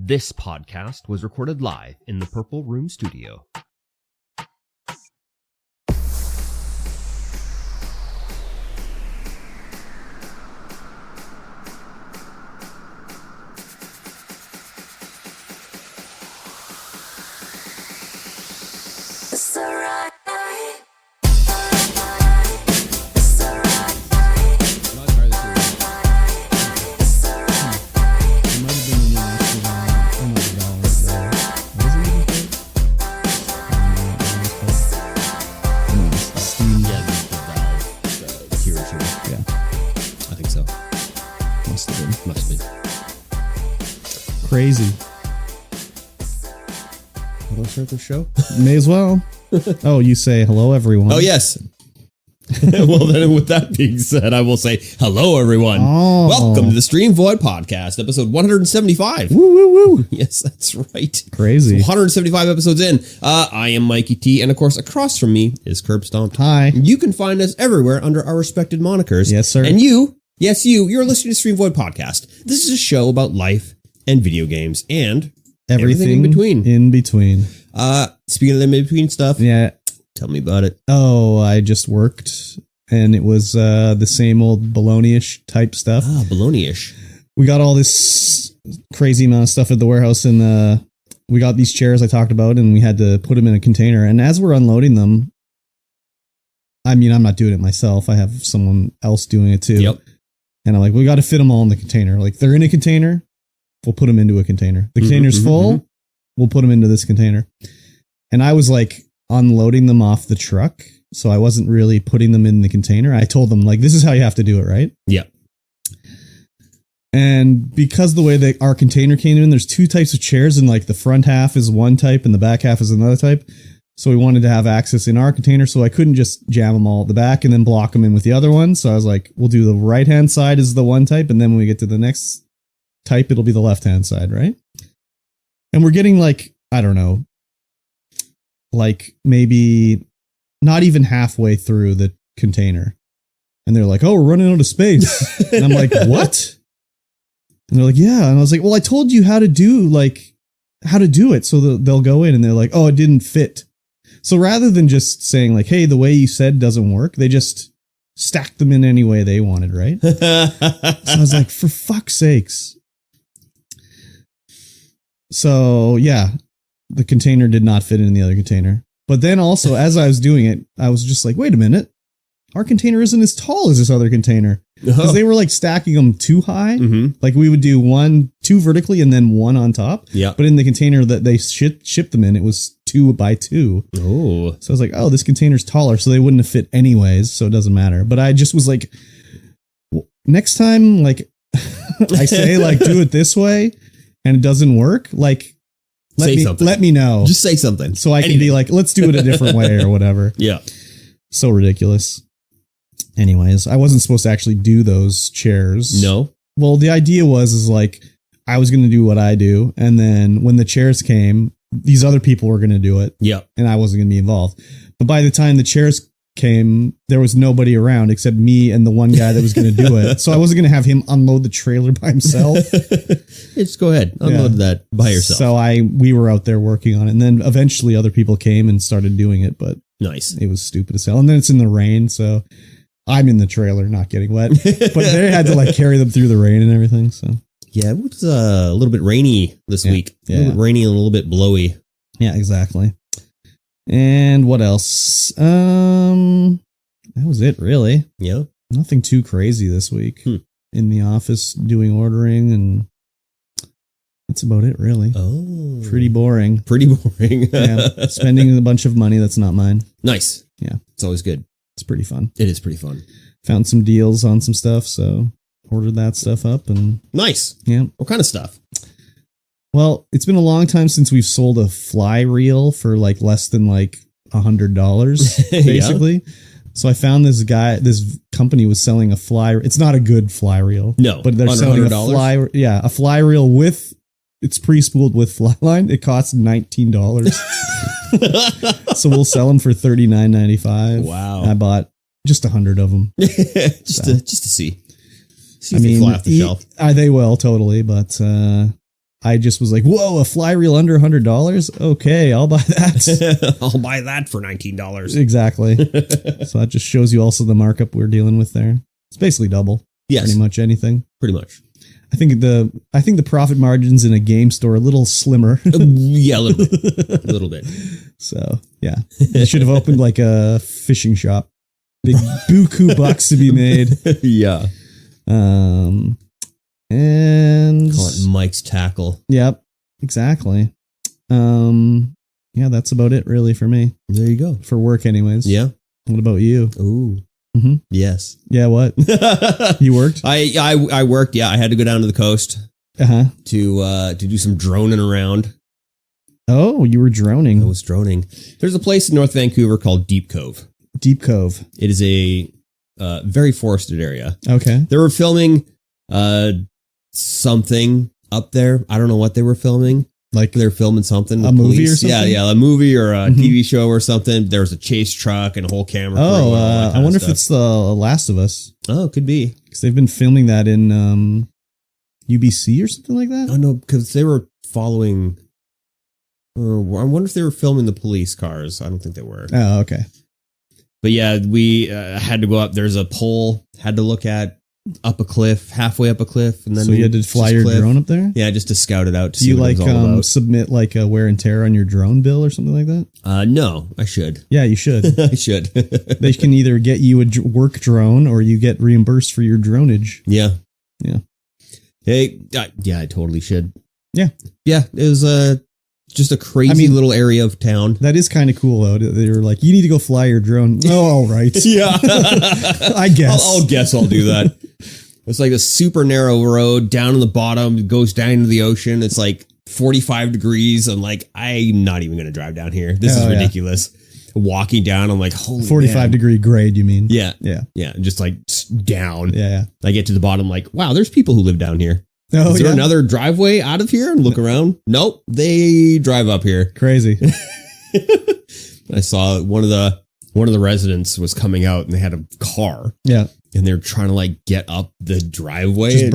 This podcast was recorded live in the Purple Room Studio. Crazy. How do I start the show? May as well. Oh, you say hello, everyone. Oh, yes. Well, then with that being said, I will say hello, everyone. Oh. Welcome to the StreamVoid podcast, episode 175. Woo, woo, woo. Yes, that's right. Crazy. 175 episodes in. I am MikeyT, and of course, across from me is KurbStomped. Hi. You can find us everywhere under our respected monikers. Yes, sir. And you're listening to StreamVoid podcast. This is a show about life and video games and everything in between. Speaking of the in-between stuff, yeah. Tell me about it. Oh, I just worked, and it was the same old baloney-ish type stuff. Ah, baloney-ish. We got all this crazy amount of stuff at the warehouse, and we got these chairs I talked about, and we had to put them in a container. And as we're unloading them, I mean, I'm not doing it myself. I have someone else doing it too. Yep. And I'm like, we got to fit them all in the container. Like, they're in a container. We'll put them into a container. The container's full. We'll put them into this container. And I was like unloading them off the truck. So I wasn't really putting them in the container. I told them, like, this is how you have to do it, right? Yeah. And because the way that our container came in, there's two types of chairs, and like the front half is one type and the back half is another type. So we wanted to have access in our container, so I couldn't just jam them all at the back and then block them in with the other one. So I was like, we'll do the right-hand side is the one type, and then when we get to the next type, it'll be the left-hand side, right? And we're getting like, I don't know, like maybe not even halfway through the container. And they're like, oh, we're running out of space. And I'm like, what? And they're like, yeah. And I was like, well, I told you how to do it. So they'll go in, and they're like, oh, it didn't fit. So rather than just saying like, hey, the way you said doesn't work, they just stacked them in any way they wanted, right? So I was like, for fuck's sakes. So yeah, the container did not fit in the other container. But then also, as I was doing it, I was just like, wait a minute. Our container isn't as tall as this other container. Because they were like stacking them too high. Mm-hmm. Like we would do two vertically and then one on top. Yeah. But in the container that they shipped them in, it was 2 by 2. Oh. So I was like, oh, this container's taller, so they wouldn't have fit anyways, so it doesn't matter. But I just was like, well, next time, like, I say, like, do it this way, and it doesn't work, like, let me know. Just say something. So I can be like, let's do it a different way or whatever. Yeah. So ridiculous. Anyways, I wasn't supposed to actually do those chairs. No. Well, the idea was like, I was going to do what I do, and then when the chairs came, these other people were going to do it. Yeah. And I wasn't going to be involved. But by the time the chairs came, there was nobody around except me and the one guy that was going to do it. So I wasn't going to have him unload the trailer by himself. Just go ahead. Unload that by yourself. So we were out there working on it. And then eventually other people came and started doing it. But nice. It was stupid as hell. And then it's in the rain. So I'm in the trailer, not getting wet. But they had to like carry them through the rain and everything. So yeah, it was a little bit rainy this week. A little bit rainy and a little bit blowy. Yeah, exactly. And what else? That was it, really. Yeah. Nothing too crazy this week. In the office doing ordering, and that's about it, really. Oh. Pretty boring. Yeah. Spending a bunch of money that's not mine. Nice. Yeah. It's always good. It's pretty fun. It is pretty fun. Found some deals on some stuff, so ordered that stuff up, and nice. Yeah. What kind of stuff? Well, it's been a long time since we've sold a fly reel for like less than like $100, basically. Yeah. So I found this company was selling a fly. It's not a good fly reel. No, but they're selling a fly reel with, it's pre-spooled with fly line. It costs $19. So we'll sell them for $39.95. Wow. I bought just 100 of them. just to see. See if they fly off the shelf. They will, totally, but I just was like, whoa, a fly reel under $100? Okay, I'll buy that. I'll buy that for $19. Exactly. So that just shows you also the markup we're dealing with there. It's basically double. Yes. Pretty much anything. Pretty much. I think the profit margins in a game store are a little slimmer. Yeah, a little bit. A little bit. So, yeah. You should have opened like a fishing shop. Big buku bucks to be made. Yeah. And call it Mike's Tackle. Yep, exactly. Yeah, that's about it really for me. There you go. For work anyways. Yeah. What about you? Ooh. Mm-hmm. Yes. Yeah, what? You worked? I worked, yeah. I had to go down to the coast to do some droning around. Oh, you were droning. I was droning. There's a place in North Vancouver called Deep Cove. Deep Cove. It is a very forested area. Okay. They were filming something up there. I don't know what they were filming. Like they're filming something. A movie or something? Yeah, a movie or a TV show or something. There was a chase truck and a whole camera crew. Oh, I wonder if it's The Last of Us. Oh, it could be. Because they've been filming that in UBC or something like that. Oh, no, because they were following... I wonder if they were filming the police cars. I don't think they were. Oh, okay. But yeah, we had to go up. There's a pole, had to look at up a cliff, halfway up a cliff. And then so you had to fly your drone up there? Yeah, just to scout it out. To Do see you what it was all about. Submit like a wear and tear on your drone bill or something like that? No, I should. Yeah, you should. I should. They can either get you a work drone or you get reimbursed for your dronage. Yeah. Yeah. Hey, yeah, I totally should. Yeah. Yeah, it was just a crazy little area of town. That is kind of cool, though. They were like, you need to go fly your drone. Oh, all right. Yeah. I guess. I'll guess I'll do that. It's like a super narrow road down in the bottom. It goes down into the ocean. It's like 45 degrees. I'm like, I'm not even going to drive down here. This is ridiculous. Walking down, I'm like, holy 45 degree grade, you mean? Yeah. Yeah. Yeah. Just like down. Yeah. I get to the bottom, like, wow, there's people who live down here. Oh, is there another driveway out of here? And look around. Nope. They drive up here. Crazy. I saw one of the residents was coming out and they had a car. Yeah. And they're trying to like get up the driveway. Just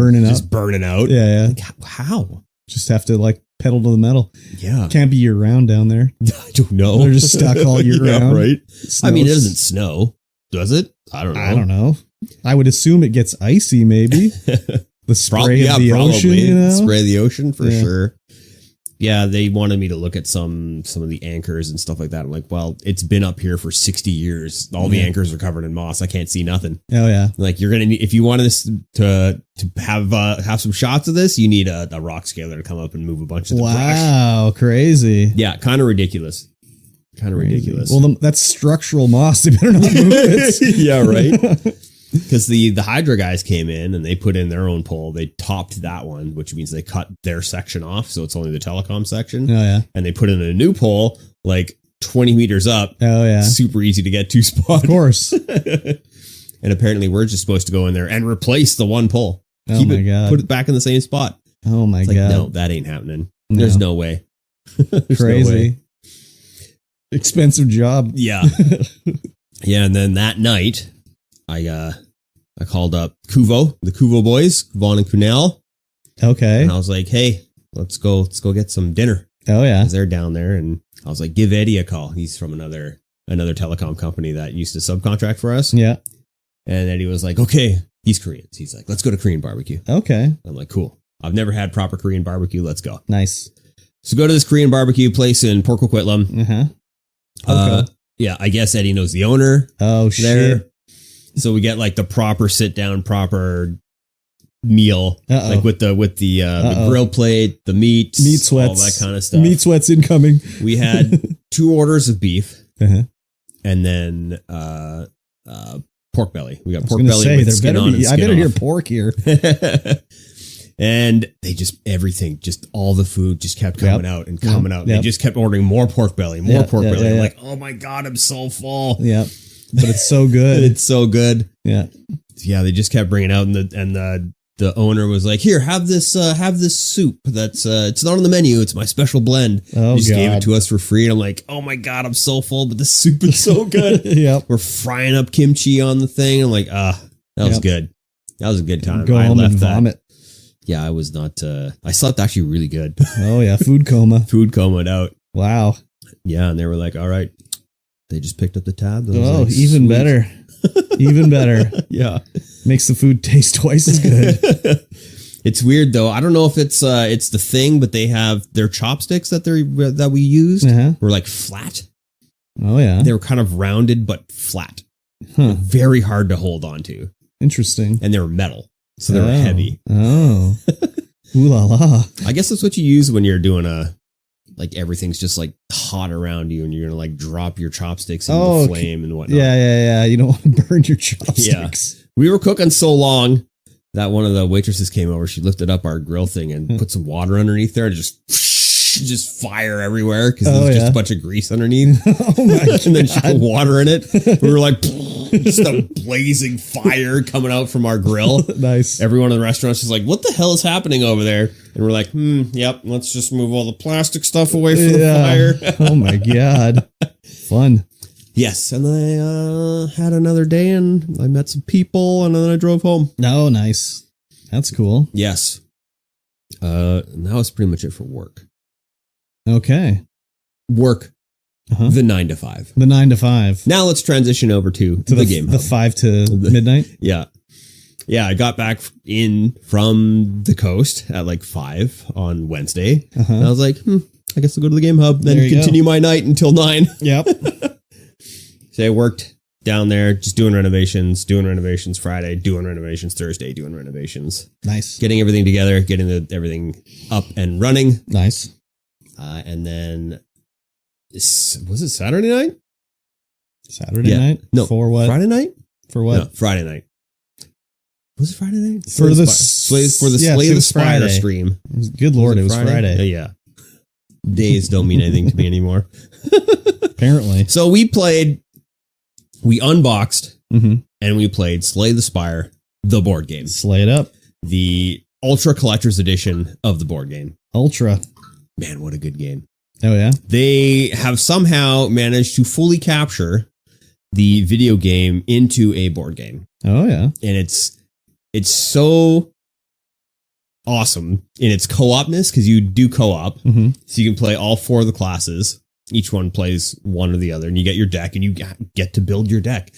burning out. Yeah. Yeah. Like, how? Just have to like pedal to the metal. Yeah. Can't be year round down there. I don't know. They're just stuck all year round. Right. Snows. I mean, it doesn't snow. Does it? I don't know. I would assume it gets icy maybe. The spray of the ocean, you know? Spray of the ocean for sure. Yeah, they wanted me to look at some of the anchors and stuff like that. I'm like, well, it's been up here for 60 years. All the anchors are covered in moss. I can't see nothing. Oh yeah. Like you're gonna need, if you want this to have some shots of this, you need a rock scaler to come up and move a bunch of the brush. Wow, crazy. Yeah, kind of ridiculous. Ridiculous. Well, that's structural moss. They better not move it. Yeah, right. Because the Hydra guys came in and they put in their own pole. They topped that one, which means they cut their section off. So it's only the telecom section. Oh, yeah. And they put in a new pole like 20 meters up. Oh, yeah. Super easy to get to spot. Of course. And apparently we're just supposed to go in there and replace the one pole. Oh, my God. Put it back in the same spot. Oh, my God. No, that ain't happening. There's no way. Crazy. No way. Expensive job. Yeah. Yeah. And then that night, I called up Kuvo, the Kuvo boys, Vaughn and Kunal. Okay. And I was like, hey, let's go get some dinner. Oh, yeah. Because they're down there. And I was like, give Eddie a call. He's from another telecom company that used to subcontract for us. Yeah. And Eddie was like, okay. He's Korean. He's like, let's go to Korean barbecue. Okay. I'm like, cool. I've never had proper Korean barbecue. Let's go. Nice. So go to this Korean barbecue place in Port Coquitlam. Uh-huh. Yeah, I guess Eddie knows the owner. Oh, there. shit. So we get like the proper sit down, proper meal, like with the grill plate, the meat sweats, all that kind of stuff. Meat sweats incoming. We had 2 orders of beef, and then pork belly. We got pork belly with skin on and skin I better off. hear pork here. And they just all the food just kept coming out and coming out. They just kept ordering more pork belly, more pork belly. I'm like, oh my God, I'm so full. Yeah. But it's so good. It's so good. Yeah. Yeah. They just kept bringing out and the owner was like, here, have this soup. That's, it's not on the menu. It's my special blend. Oh, he just God. gave it to us for free. And I'm like, oh my God, I'm so full, but the soup is so good. Yep. We're frying up kimchi on the thing. I'm like, that was good. That was a good time. Go home and vomit. Yeah, I was not. I slept actually really good. Oh yeah, food coma. Food comaed out. Wow. Yeah, and they were like, "All right." They just picked up the tab. I was Oh, like, even "Sweet." better. Even better. Yeah, Makes the food taste twice as good. it's weird though. I don't know if it's the thing, but they have their chopsticks that we used were like flat. Oh yeah. They were kind of rounded but flat. Huh. Very hard to hold on to, Interesting. and they were metal, so they were heavy. Oh. Ooh la la. I guess that's what you use when you're doing like everything's just like hot around you and you're gonna like drop your chopsticks in the flame and whatnot. Yeah. You don't want to burn your chopsticks. Yeah. We were cooking so long that one of the waitresses came over. She lifted up our grill thing and put some water underneath there and just fire everywhere because there was just a bunch of grease underneath. Oh my God. And then she put water in it. We were like just a blazing fire coming out from our grill. Nice. Everyone in the restaurant's just like, what the hell is happening over there? And we're like, yep, let's just move all the plastic stuff away from the fire. Oh my God. Fun. Yes. And then I had another day and I met some people and then I drove home. Oh, nice. That's cool. Yes. And that was pretty much it for work. Okay. Work. The 9 to 5. The 9 to 5. Now let's transition over to the game. The 5 to midnight. Yeah. Yeah. I got back in from the coast at like 5 on Wednesday. And I was like, I guess I'll go to the game hub, then continue my night until 9. Yep. So I worked down there just doing renovations Friday, doing renovations Thursday, doing renovations. Nice. Getting everything together, getting everything up and running. Nice. And then was it Saturday night? Saturday night? No. For what? Friday night? For what? No, Friday night. Was it Friday night? For the Slay the Spire stream. Good Lord, it was Friday. Yeah. Days don't mean anything to me anymore. Apparently. So we unboxed and we played Slay the Spire, the board game. Slay it up. The Ultra Collector's Edition of the board game. Ultra. Man, what a good game. Oh, yeah? They have somehow managed to fully capture the video game into a board game. Oh, yeah. And it's so awesome in its co-opness because you do co-op. So you can play all 4 of the classes. Each one plays one or the other, and you get your deck, and you get to build your deck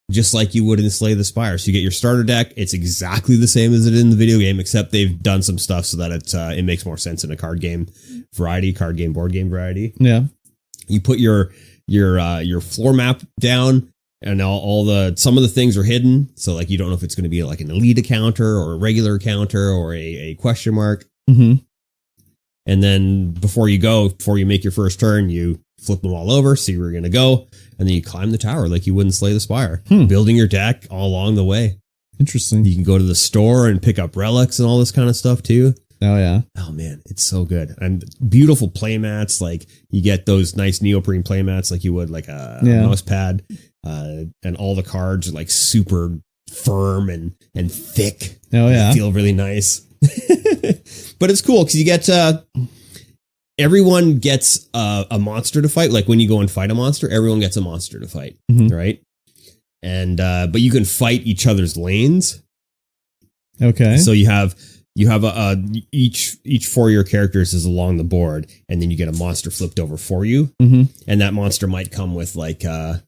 just like you would in Slay the Spire. So you get your starter deck. It's exactly the same as it is in the video game, except they've done some stuff so that it makes more sense in a card game variety, card game, board game variety. Yeah. You put your floor map down, and some of the things are hidden. So like you don't know if it's going to be like an elite encounter or a regular encounter or a question mark. And then before you make your first turn, you flip them all over, see where you're going to go, and then you climb the tower like you would in Slay the Spire, building your deck all along the way. Interesting. You can go to the store and pick up relics and all this kind of stuff too. Oh, yeah. Oh, man, it's so good. And beautiful playmats. Like you get those nice neoprene playmats like you would like a mouse pad. And all the cards are like super firm and thick. Oh, yeah. They feel really nice. But it's cool because you get everyone gets a monster to fight. Like when you go and fight a monster, everyone gets a monster to fight, right? And but you can fight each other's lanes. Okay. So you have each 4 of your characters is along the board, and then you get a monster flipped over for you, and that monster might come with like a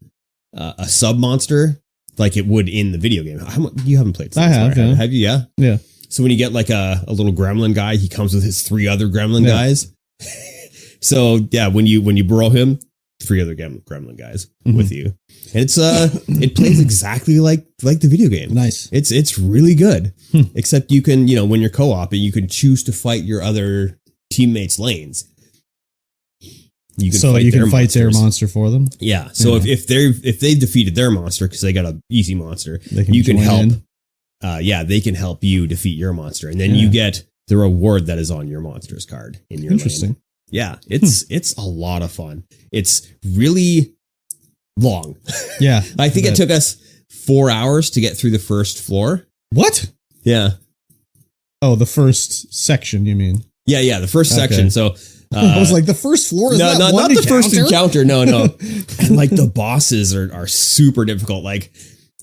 sub monster, like it would in the video game. You haven't played? I have. Yeah. Have you? Yeah. Yeah. So when you get like a little gremlin guy, he comes with his 3 other gremlin guys. So yeah, when you burrow him, 3 other gremlin guys with you, and it's it plays exactly like the video game. Nice. It's really good. Except you can when you're co-oping, you can choose to fight your other teammates' lanes. You can fight their monster for them. Yeah. So if they've defeated their monster because they got an easy monster, you can help. They can help you defeat your monster, and then you get the reward that is on your monster's card in your Interesting. lane. Yeah, it's a lot of fun. It's really long. Yeah, I think it took us 4 hours to get through the first floor. What? Yeah. Oh, the first section, you mean? Yeah, the first section. So I was like, the first floor is not the first encounter. No. And like the bosses are super difficult. Like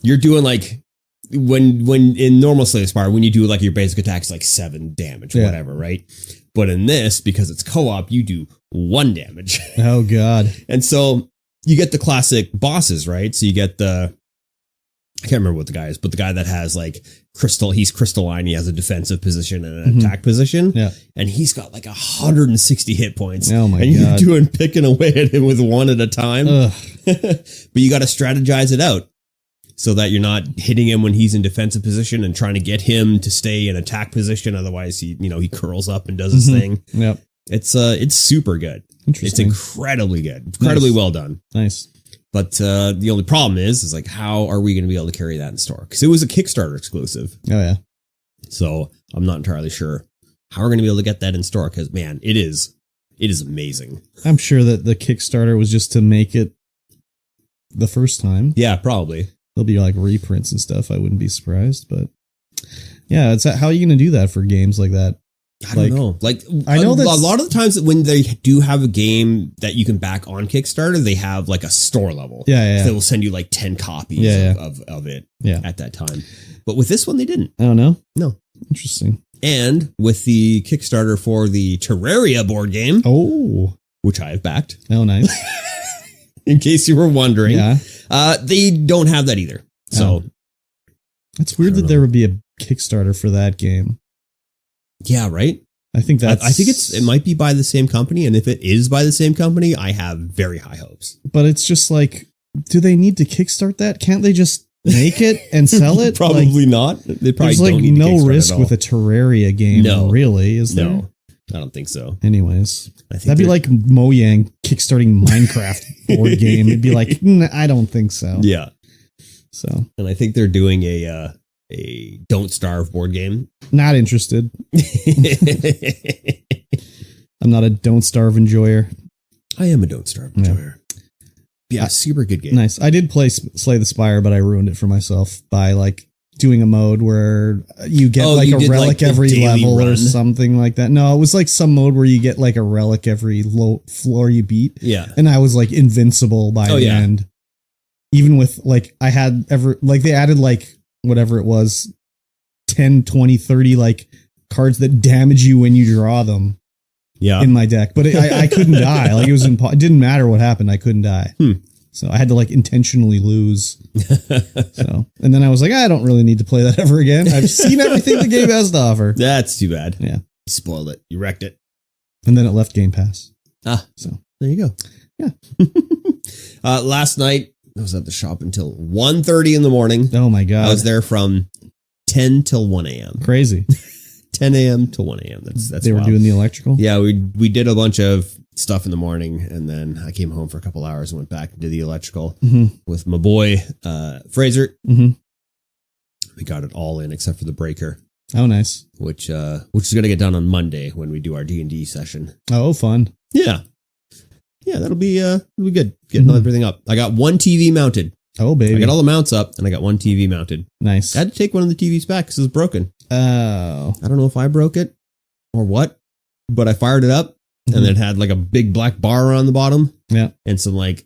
you're doing like when in normal Slay the Spire, when you do like your basic attack, it's like 7 damage, whatever, right? But in this, because it's co-op, you do 1 damage. Oh God. And so you get the classic bosses, right? So you get I can't remember what the guy is, but the guy that has like he's crystalline. He has a defensive position and an attack position. Yeah. And he's got like 160 hit points. Oh my God. And you're picking away at him with 1 at a time. But you got to strategize it out so that you're not hitting him when he's in defensive position and trying to get him to stay in attack position. Otherwise he curls up and does his thing. Yep. It's super good. It's incredibly good. Incredibly well done. Nice. But the only problem is like, how are we going to be able to carry that in store? Because it was a Kickstarter exclusive. Oh, yeah. So I'm not entirely sure how we're going to be able to get that in store. Because, man, it is amazing. I'm sure that the Kickstarter was just to make it the first time. Yeah, probably. There'll be like reprints and stuff. I wouldn't be surprised. But yeah, how are you going to do that for games like that? I don't know. Like, I know that a lot of the times when they do have a game that you can back on Kickstarter, they have like a store level. Yeah. They will send you like 10 copies of it at that time. But with this one, they didn't. I don't know. No. Interesting. And with the Kickstarter for the Terraria board game. Oh. Which I have backed. Oh, nice. In case you were wondering. Yeah. They don't have that either. So. It's weird that there would be a Kickstarter for that game. Yeah, right? I think I think it might be by the same company, and if it is by the same company, I have very high hopes. But it's just like, do they need to kickstart that? Can't they just make it and sell it? Probably not. They probably there's like no risk with a Terraria game, really, is there? No, I don't think so. Anyways, that'd be like Mojang kickstarting Minecraft board game. It'd be like, I don't think so. Yeah. So, and I think they're doing a Don't Starve board game. Not interested. I'm not a Don't Starve enjoyer. I am a Don't Starve enjoyer. Yeah, super good game. Nice. I did play Slay the Spire, but I ruined it for myself by like doing a mode where you get a relic every level or something like that. No, it was like some mode where you get like a relic every low floor you beat. Yeah. And I was like invincible by the end. Even with like they added like whatever it was, 10, 20, 30 like cards that damage you when you draw them. Yeah. In my deck. But I couldn't die. Like it didn't matter what happened. I couldn't die. So I had to like intentionally lose. So, and then I was like, I don't really need to play that ever again. I've seen everything the game has to offer. That's too bad. Yeah. You spoiled it. You wrecked it. And then it left Game Pass. So there you go. Yeah. Last night I was at the shop until 1:30 in the morning. Oh my God. I was there from 10 till 1 a.m. Crazy. 10 a.m. to 1 a.m. That's they were doing the electrical? Yeah, we did a bunch of stuff in the morning, and then I came home for a couple hours and went back and did the electrical with my boy Fraser. Mm-hmm. We got it all in except for the breaker. Oh, nice. Which is going to get done on Monday when we do our D&D session. Oh, fun. Yeah. Yeah, that'll be good. Getting everything up. I got one TV mounted. Oh, baby. I got all the mounts up, and I got one TV mounted. Nice. I had to take one of the TVs back because it was broken. Oh. I don't know if I broke it or what, but I fired it up, and it had like a big black bar on the bottom. Yeah. And some like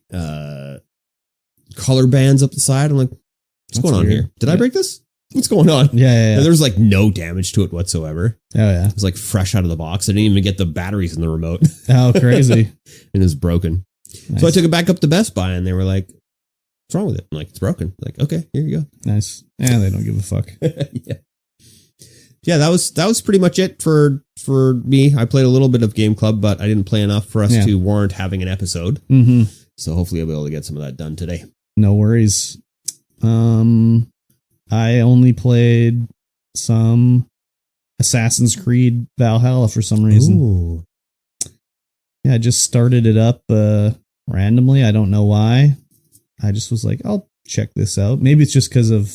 color bands up the side. I'm like, what's going on here? Did I break this? What's going on? Yeah. And there was like no damage to it whatsoever. Oh, yeah. It was like fresh out of the box. I didn't even get the batteries in the remote. Oh, crazy. And it was broken. Nice. So I took it back up to Best Buy, and they were like, what's wrong with it? I'm like, it's broken. I'm like, okay, here you go. Nice. Yeah, they don't give a fuck. Yeah, that was pretty much it for me. I played a little bit of Game Club, but I didn't play enough for us to warrant having an episode. Mm-hmm. So hopefully I'll be able to get some of that done today. No worries. I only played some Assassin's Creed Valhalla for some reason. Ooh. Yeah, I just started it up randomly. I don't know why. I just was like, I'll check this out. Maybe it's just because of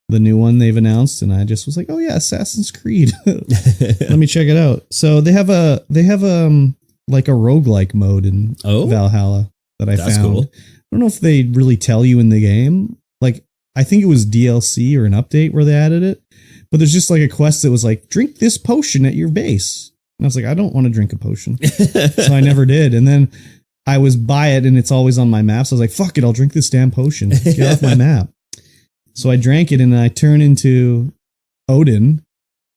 the new one they've announced, and I just was like, oh yeah, Assassin's Creed. Let me check it out. So they have like a roguelike mode in Valhalla that I found. Cool. I don't know if they really tell you in the game. Like, I think it was DLC or an update where they added it, but there's just like a quest that was like, drink this potion at your base. And I was like, I don't want to drink a potion. So I never did. And then I was by it and it's always on my map. So I was like, fuck it, I'll drink this damn potion. Get off my map. So I drank it and I turn into Odin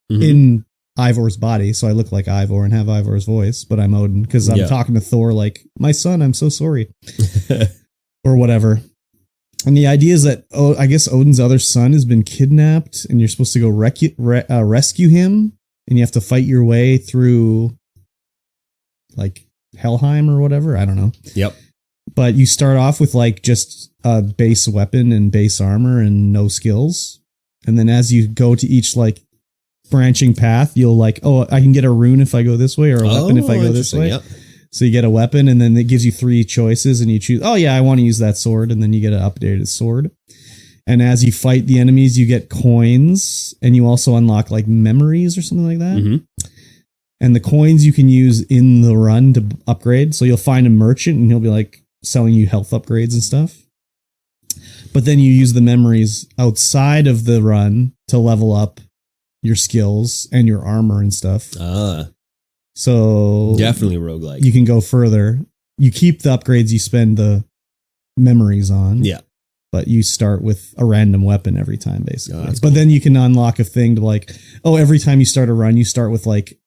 in Ivor's body. So I look like Ivor and have Ivor's voice, but I'm Odin because I'm talking to Thor like, my son, I'm so sorry. Or whatever. And the idea is that, I guess Odin's other son has been kidnapped and you're supposed to go rescue him. And you have to fight your way through like Helheim or whatever. I don't know. Yep. But you start off with like just a base weapon and base armor and no skills. And then as you go to each like branching path, you'll like, I can get a rune if I go this way or a weapon if I go this way. Yep. So you get a weapon and then it gives you 3 choices and you choose, I want to use that sword. And then you get an updated sword. And as you fight the enemies, you get coins and you also unlock like memories or something like that. And the coins you can use in the run to upgrade. So you'll find a merchant and he'll be like selling you health upgrades and stuff. But then you use the memories outside of the run to level up your skills and your armor and stuff. So Definitely roguelike. You can go further. You keep the upgrades you spend the memories on. Yeah. But you start with a random weapon every time, basically. But cool. Then you can unlock a thing to like, every time you start a run, you start with like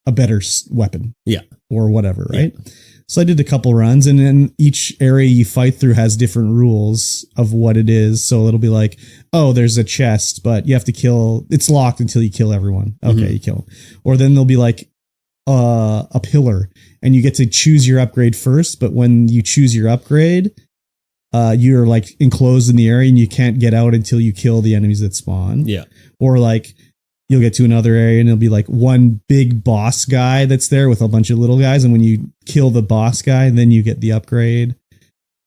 a better weapon. Yeah. Or whatever, right? Yeah. So I did a couple runs, and then each area you fight through has different rules of what it is. So it'll be like, there's a chest, but you have to it's locked until you kill everyone. Okay, you kill them. Or then there'll be like a pillar, and you get to choose your upgrade first, but when you choose your upgrade, you're like enclosed in the area and you can't get out until you kill the enemies that spawn. Yeah. Or like you'll get to another area and it'll be like one big boss guy that's there with a bunch of little guys. And when you kill the boss guy, then you get the upgrade.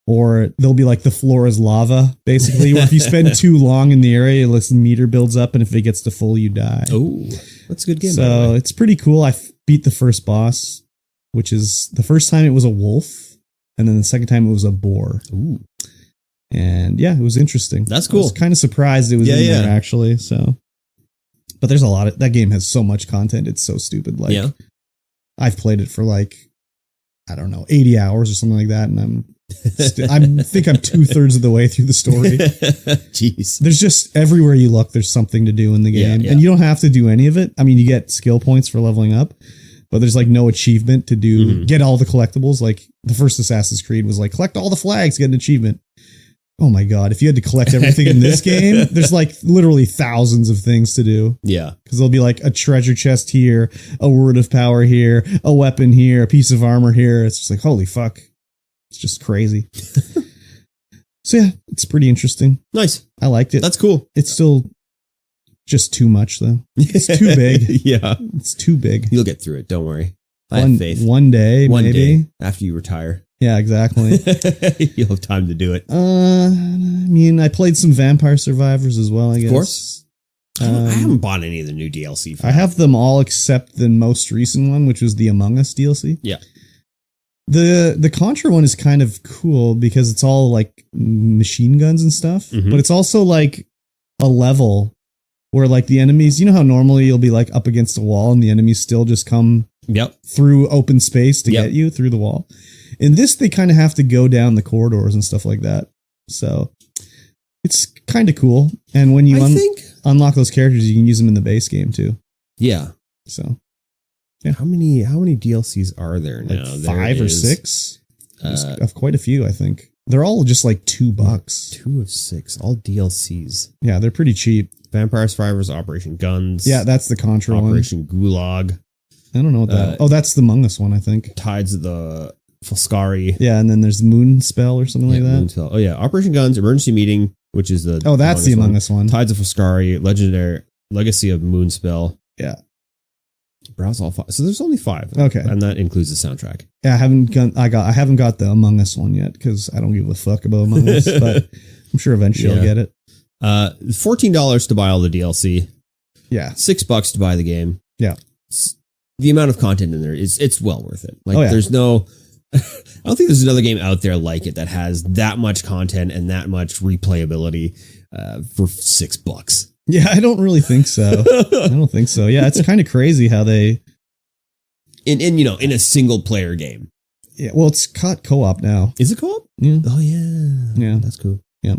Or there'll be like the floor is lava, basically, where if you spend too long in the area, the meter builds up and if it gets to full, you die. Oh, that's a good game. So it's pretty cool. I beat the first boss, which is the first time it was a wolf. And then the second time it was a boar. Ooh. And yeah, it was interesting. That's cool. I was kind of surprised it was in there actually. So, but there's a lot of, that game has so much content. It's so stupid. Like I've played it for like, I don't know, 80 hours or something like that. And I think I'm 2/3 of the way through the story. Jeez. There's just everywhere you look, there's something to do in the game. And you don't have to do any of it. I mean, you get skill points for leveling up, but there's like no achievement to do, get all the collectibles. Like the first Assassin's Creed was like, collect all the flags, get an achievement. Oh my God. If you had to collect everything in this game, there's like literally thousands of things to do. Yeah. Cause there'll be like a treasure chest here, a word of power here, a weapon here, a piece of armor here. It's just like, holy fuck. It's just crazy. So yeah, it's pretty interesting. Nice. I liked it. That's cool. It's still just too much though. It's too big. Yeah. It's too big. You'll get through it. Don't worry. I have faith. One day, maybe. After you retire. Yeah, exactly. You'll have time to do it. I mean, I played some Vampire Survivors as well, I guess. Of course. I haven't bought any of the new DLC. I have them all except the most recent one, which was the Among Us DLC. Yeah. The Contra one is kind of cool because it's all like machine guns and stuff, but it's also like a level where like the enemies, you know how normally you'll be like up against a wall and the enemies still just come through open space to get you through the wall. In this, they kind of have to go down the corridors and stuff like that. So it's kind of cool. And when you unlock those characters, you can use them in the base game too. Yeah. So yeah. How many DLCs are there now? Like 5 or 6? Of quite a few, I think. They're all just like $2. 2 of 6, all DLCs. Yeah, they're pretty cheap. Vampire Survivors, Operation Guns. Yeah, that's the Contra Operation Gulag. I don't know what that. That's the Among Us one, I think. Tides of the Foscari. Yeah, and then there's Moon Spell or something like that. Moonspell. Oh yeah, Operation Guns, Emergency Meeting, which is the that's the Among Us one. Tides of Foscari, Legendary Legacy of Moonspell. Yeah. Browse all 5. So there's only 5. Okay. And that includes the soundtrack. Yeah, I haven't got the Among Us one yet because I don't give a fuck about Among Us, but I'm sure eventually I'll get it. $14 to buy all the DLC. Yeah. $6 to buy the game. Yeah. The amount of content in there it's well worth it. Like there's no I don't think there's another game out there like it that has that much content and that much replayability for $6. Yeah, I don't really think so. I don't think so. Yeah, it's kind of crazy how they in a single player game. Yeah, well, it's co-op now. Is it co-op? Yeah. Oh yeah. Yeah, that's cool. Yeah.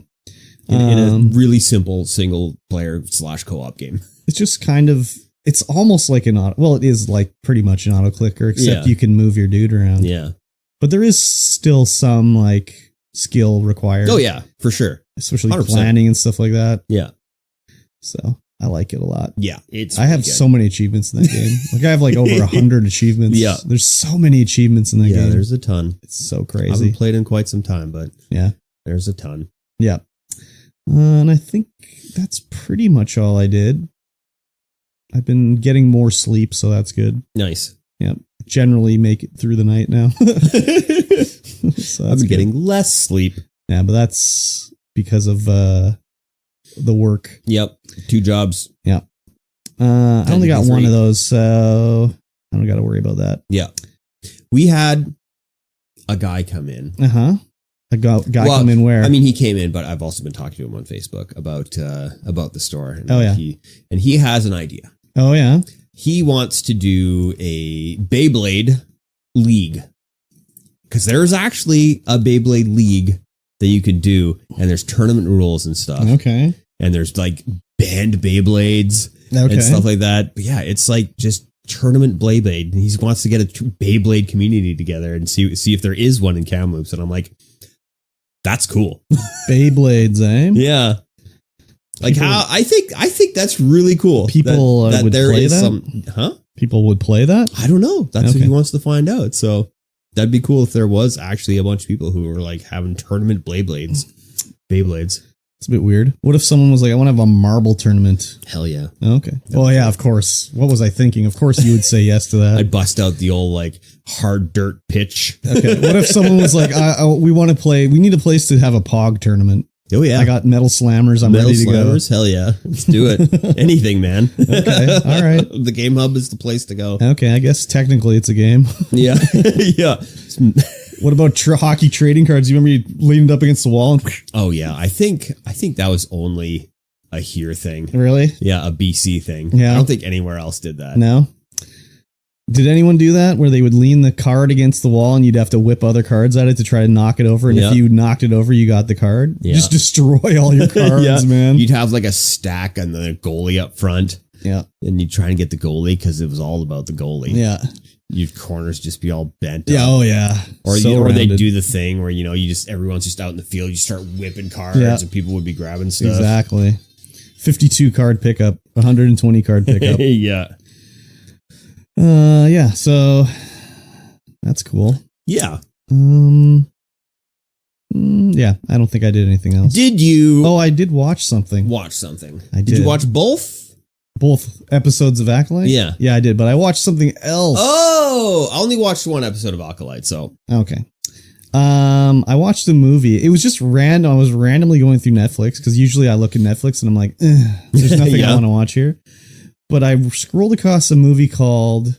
in a really simple single player / co-op game. It's just kind of, it's almost like an auto. Well, it is like pretty much an auto clicker, except you can move your dude around. Yeah. But there is still some like skill required. Oh yeah, for sure. Especially 100%. planning and stuff like that. Yeah. So I like it a lot. Yeah. I have so many achievements in that game. Like I have like over 100 achievements. Yeah. There's so many achievements in that game. Yeah, there's a ton. It's so I crazy. haven't played in quite some time, but yeah, there's a ton. Yeah. And I think that's pretty much all I did. I've been getting more sleep, so that's good. Nice. Yeah. Generally make it through the night now. So I'm getting less sleep. Yeah, but that's because of the work. Yep. 2 jobs. Yeah. I only got 1 of those, so I don't got to worry about that. Yeah. We had a guy come in. Uh-huh. A guy come in where? I mean, he came in, but I've also been talking to him on Facebook about the store. And he has an idea. Oh, yeah. He wants to do a Beyblade league. Because there's actually a Beyblade league that you can do, and there's tournament rules and stuff. Okay. And there's like banned Beyblades and stuff like that. But yeah, it's like just tournament Beyblade. And he wants to get a Beyblade community together and see if there is one in Kamloops. And I'm like, that's cool. Beyblades, eh? Yeah. Like how I think that's really cool. People that would there play is that? People would play that? I don't know. That's what he wants to find out. So that'd be cool if there was actually a bunch of people who were like having tournament Beyblades. It's a bit weird. What if someone was like, I want to have a marble tournament? Hell yeah. Okay. Well, yeah, of course. What was I thinking? Of course you would say yes to that. I'd bust out the old like hard dirt pitch. Okay. What if someone was like, we need a place to have a POG tournament. Oh yeah. I got metal slammers. I'm ready to go. Hell yeah. Let's do it. Anything, man. Okay. All right. The Game Hub is the place to go. Okay. I guess technically it's a game. Yeah. Yeah. What about hockey trading cards? You remember you leaned up against the wall? And oh yeah. I think that was only a here thing. Really? Yeah. A BC thing. Yeah. I don't think anywhere else did that. No. Did anyone do that where they would lean the card against the wall and you'd have to whip other cards at it to try to knock it over? And if you knocked it over, you got the card? Yeah. Just destroy all your cards, man. You'd have like a stack and then a goalie up front. Yeah. And you'd try and get the goalie because it was all about the goalie. Yeah. Your corners just be all bent up. Oh, yeah. Or they do the thing where, everyone's just out in the field. You start whipping cards and people would be grabbing stuff. Exactly. 52 card pickup, 120 card pickup. Yeah. Yeah, so that's cool. Yeah. Yeah, I don't think I did anything else. Did you? Oh, I did watch something. I did you watch both? Both episodes of Acolyte? Yeah. Yeah, I did, but I watched something else. Oh, I only watched 1 episode of Acolyte, so. Okay. I watched a movie. It was just random. I was randomly going through Netflix because usually I look at Netflix and I'm like, there's nothing I want to watch here. But I scrolled across a movie called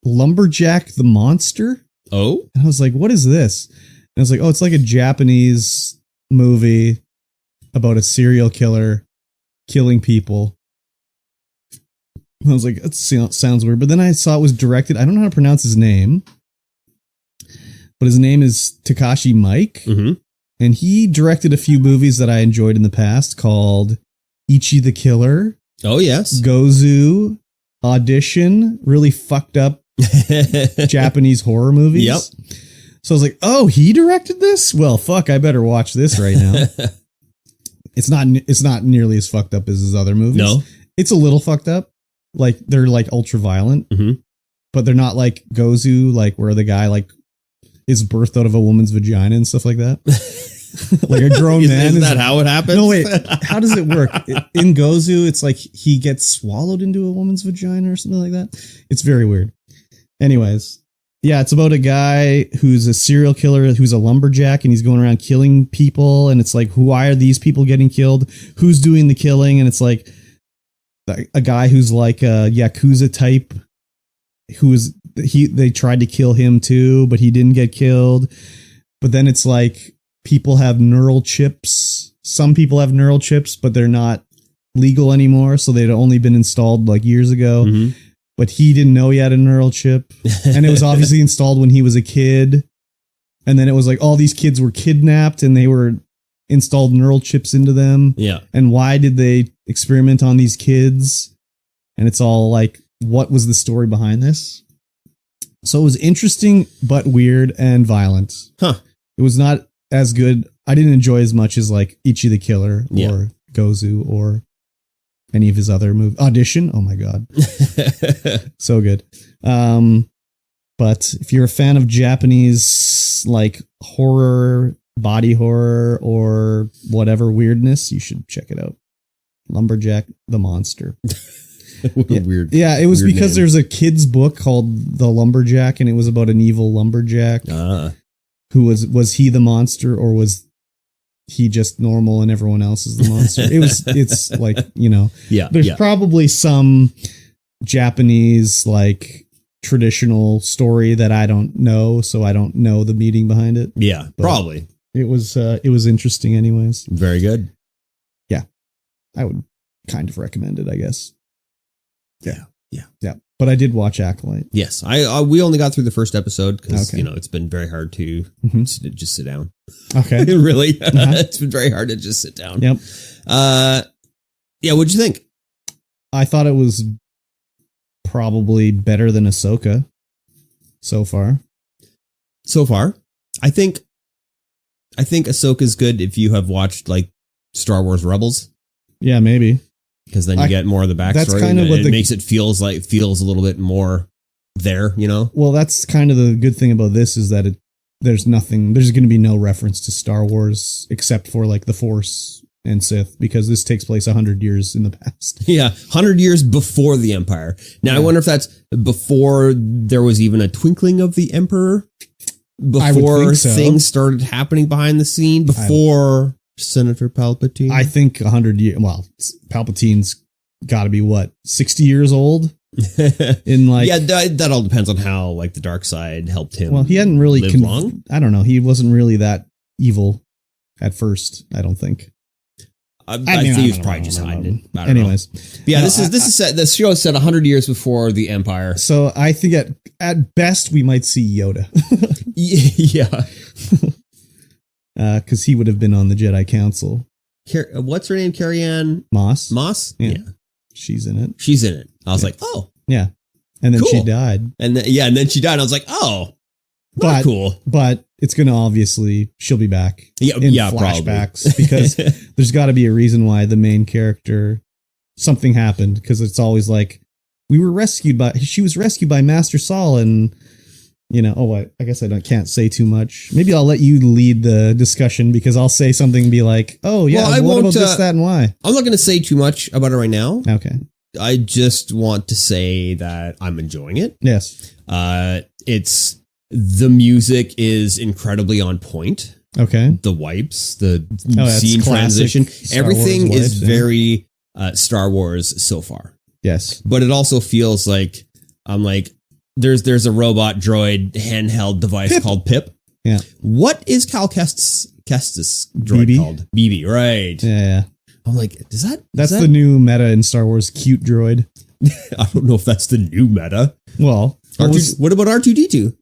Lumberjack the Monster. Oh? And I was like, what is this? And I was like, oh, it's like a Japanese movie about a serial killer killing people. And I was like, that sounds weird. But then I saw it was directed. I don't know how to pronounce his name. But his name is Takashi Mike. Mm-hmm. And he directed a few movies that I enjoyed in the past called Ichi the Killer. Oh, yes. Gozu, Audition, really fucked up Japanese horror movies. Yep. So I was like, oh, he directed this? Well, fuck, I better watch this right now. It's not nearly as fucked up as his other movies. No. It's a little fucked up. Like, they're like ultra violent, but they're not like Gozu, like where the guy like is birthed out of a woman's vagina and stuff like that. Like a grown man. Isn't that how it happens? No, wait. How does it work? In Gozu, it's like he gets swallowed into a woman's vagina or something like that. It's very weird. Anyways, yeah, it's about a guy who's a serial killer, who's a lumberjack, and he's going around killing people. And it's like, why are these people getting killed? Who's doing the killing? And it's like a guy who's like a Yakuza type, they tried to kill him too, but he didn't get killed. But then it's like, people have neural chips. Some people have neural chips, but they're not legal anymore. So they'd only been installed like years ago. Mm-hmm. But he didn't know he had a neural chip. And it was obviously installed when he was a kid. And then it was like all these kids were kidnapped and they were installed neural chips into them? Yeah. And why did they experiment on these kids? And it's all like, what was the story behind this? So it was interesting, but weird and violent. Huh. It was not as good. I didn't enjoy as much as like Ichi the Killer or Gozu or any of his other movies. Audition. Oh my God. So good. But if you're a fan of Japanese like horror, body horror, or whatever weirdness, you should check it out. Lumberjack the Monster. Weird. Yeah, it was weird because name. there's a kid's book called The Lumberjack, and it was about an evil lumberjack who was he the monster, or was he just normal and everyone else is the monster? It's like, you know, there's probably some Japanese like traditional story that I don't know, so I don't know the meaning behind it. Yeah, But probably. It was interesting anyways. Very good. Yeah. I would kind of recommend it, I guess. Yeah. But I did watch Acolyte. Yes, we only got through the first episode because Okay. it's been very hard to just sit down. Okay. Really, it's been very hard to just sit down. Yep. Yeah. What'd you think? I thought it was probably better than Ahsoka so far. So far, I think Ahsoka's good if you have watched like Star Wars Rebels, Yeah, maybe. because then you get more of the backstory. That's kind of and what it makes it feels a little bit more there. Well, that's kind of the good thing about this is that there's going to be no reference to Star Wars except for like the Force and Sith, because this takes place 100 years in the past. Yeah, 100 years before the Empire. Now, I wonder if that's before there was even a twinkling of the Emperor, I would before think so. things started happening behind the scene, before Senator Palpatine. I think 100 years. Well, Palpatine's got to be what, 60 years old in like. Yeah, that all depends on how like the dark side helped him. Well, he hadn't really live long. I don't know. He wasn't really that evil at first, I don't think. I think he was probably just hiding it. I don't Anyways, know. But yeah, this is set. The show is set 100 years before the Empire. So I think at best we might see Yoda. Yeah. Because he would have been on the Jedi Council. What's her name? Carrie Ann Moss. Moss? Yeah. She's in it. She's in it. I was like, oh. Yeah. And then Cool. she died. And then she died. I was like, oh. But Cool. But it's going to obviously, she'll be back. Yeah, in yeah, flashbacks. probably. Because there's got to be a reason why the main character, something happened. Because it's always like, she was rescued by Master Saul, and I guess I can't say too much. Maybe I'll let you lead the discussion, because I'll say something and be like, oh yeah, Well, what about this, that, and why? I'm not going to say too much about it right now. Okay. I just want to say that I'm enjoying it. Yes. The music is incredibly on point. Okay. The wipes, the that's scene classic transition, Star everything Wars is wipes, yeah. very Star Wars so far. Yes. But it also feels like there's a robot droid handheld device Pip. called Pip. Yeah. What is Cal Kestis droid BB? called? BB, right? Yeah. I'm like, That's the new meta in Star Wars, cute droid. I don't know if that's the new meta. Well, What about R2D2?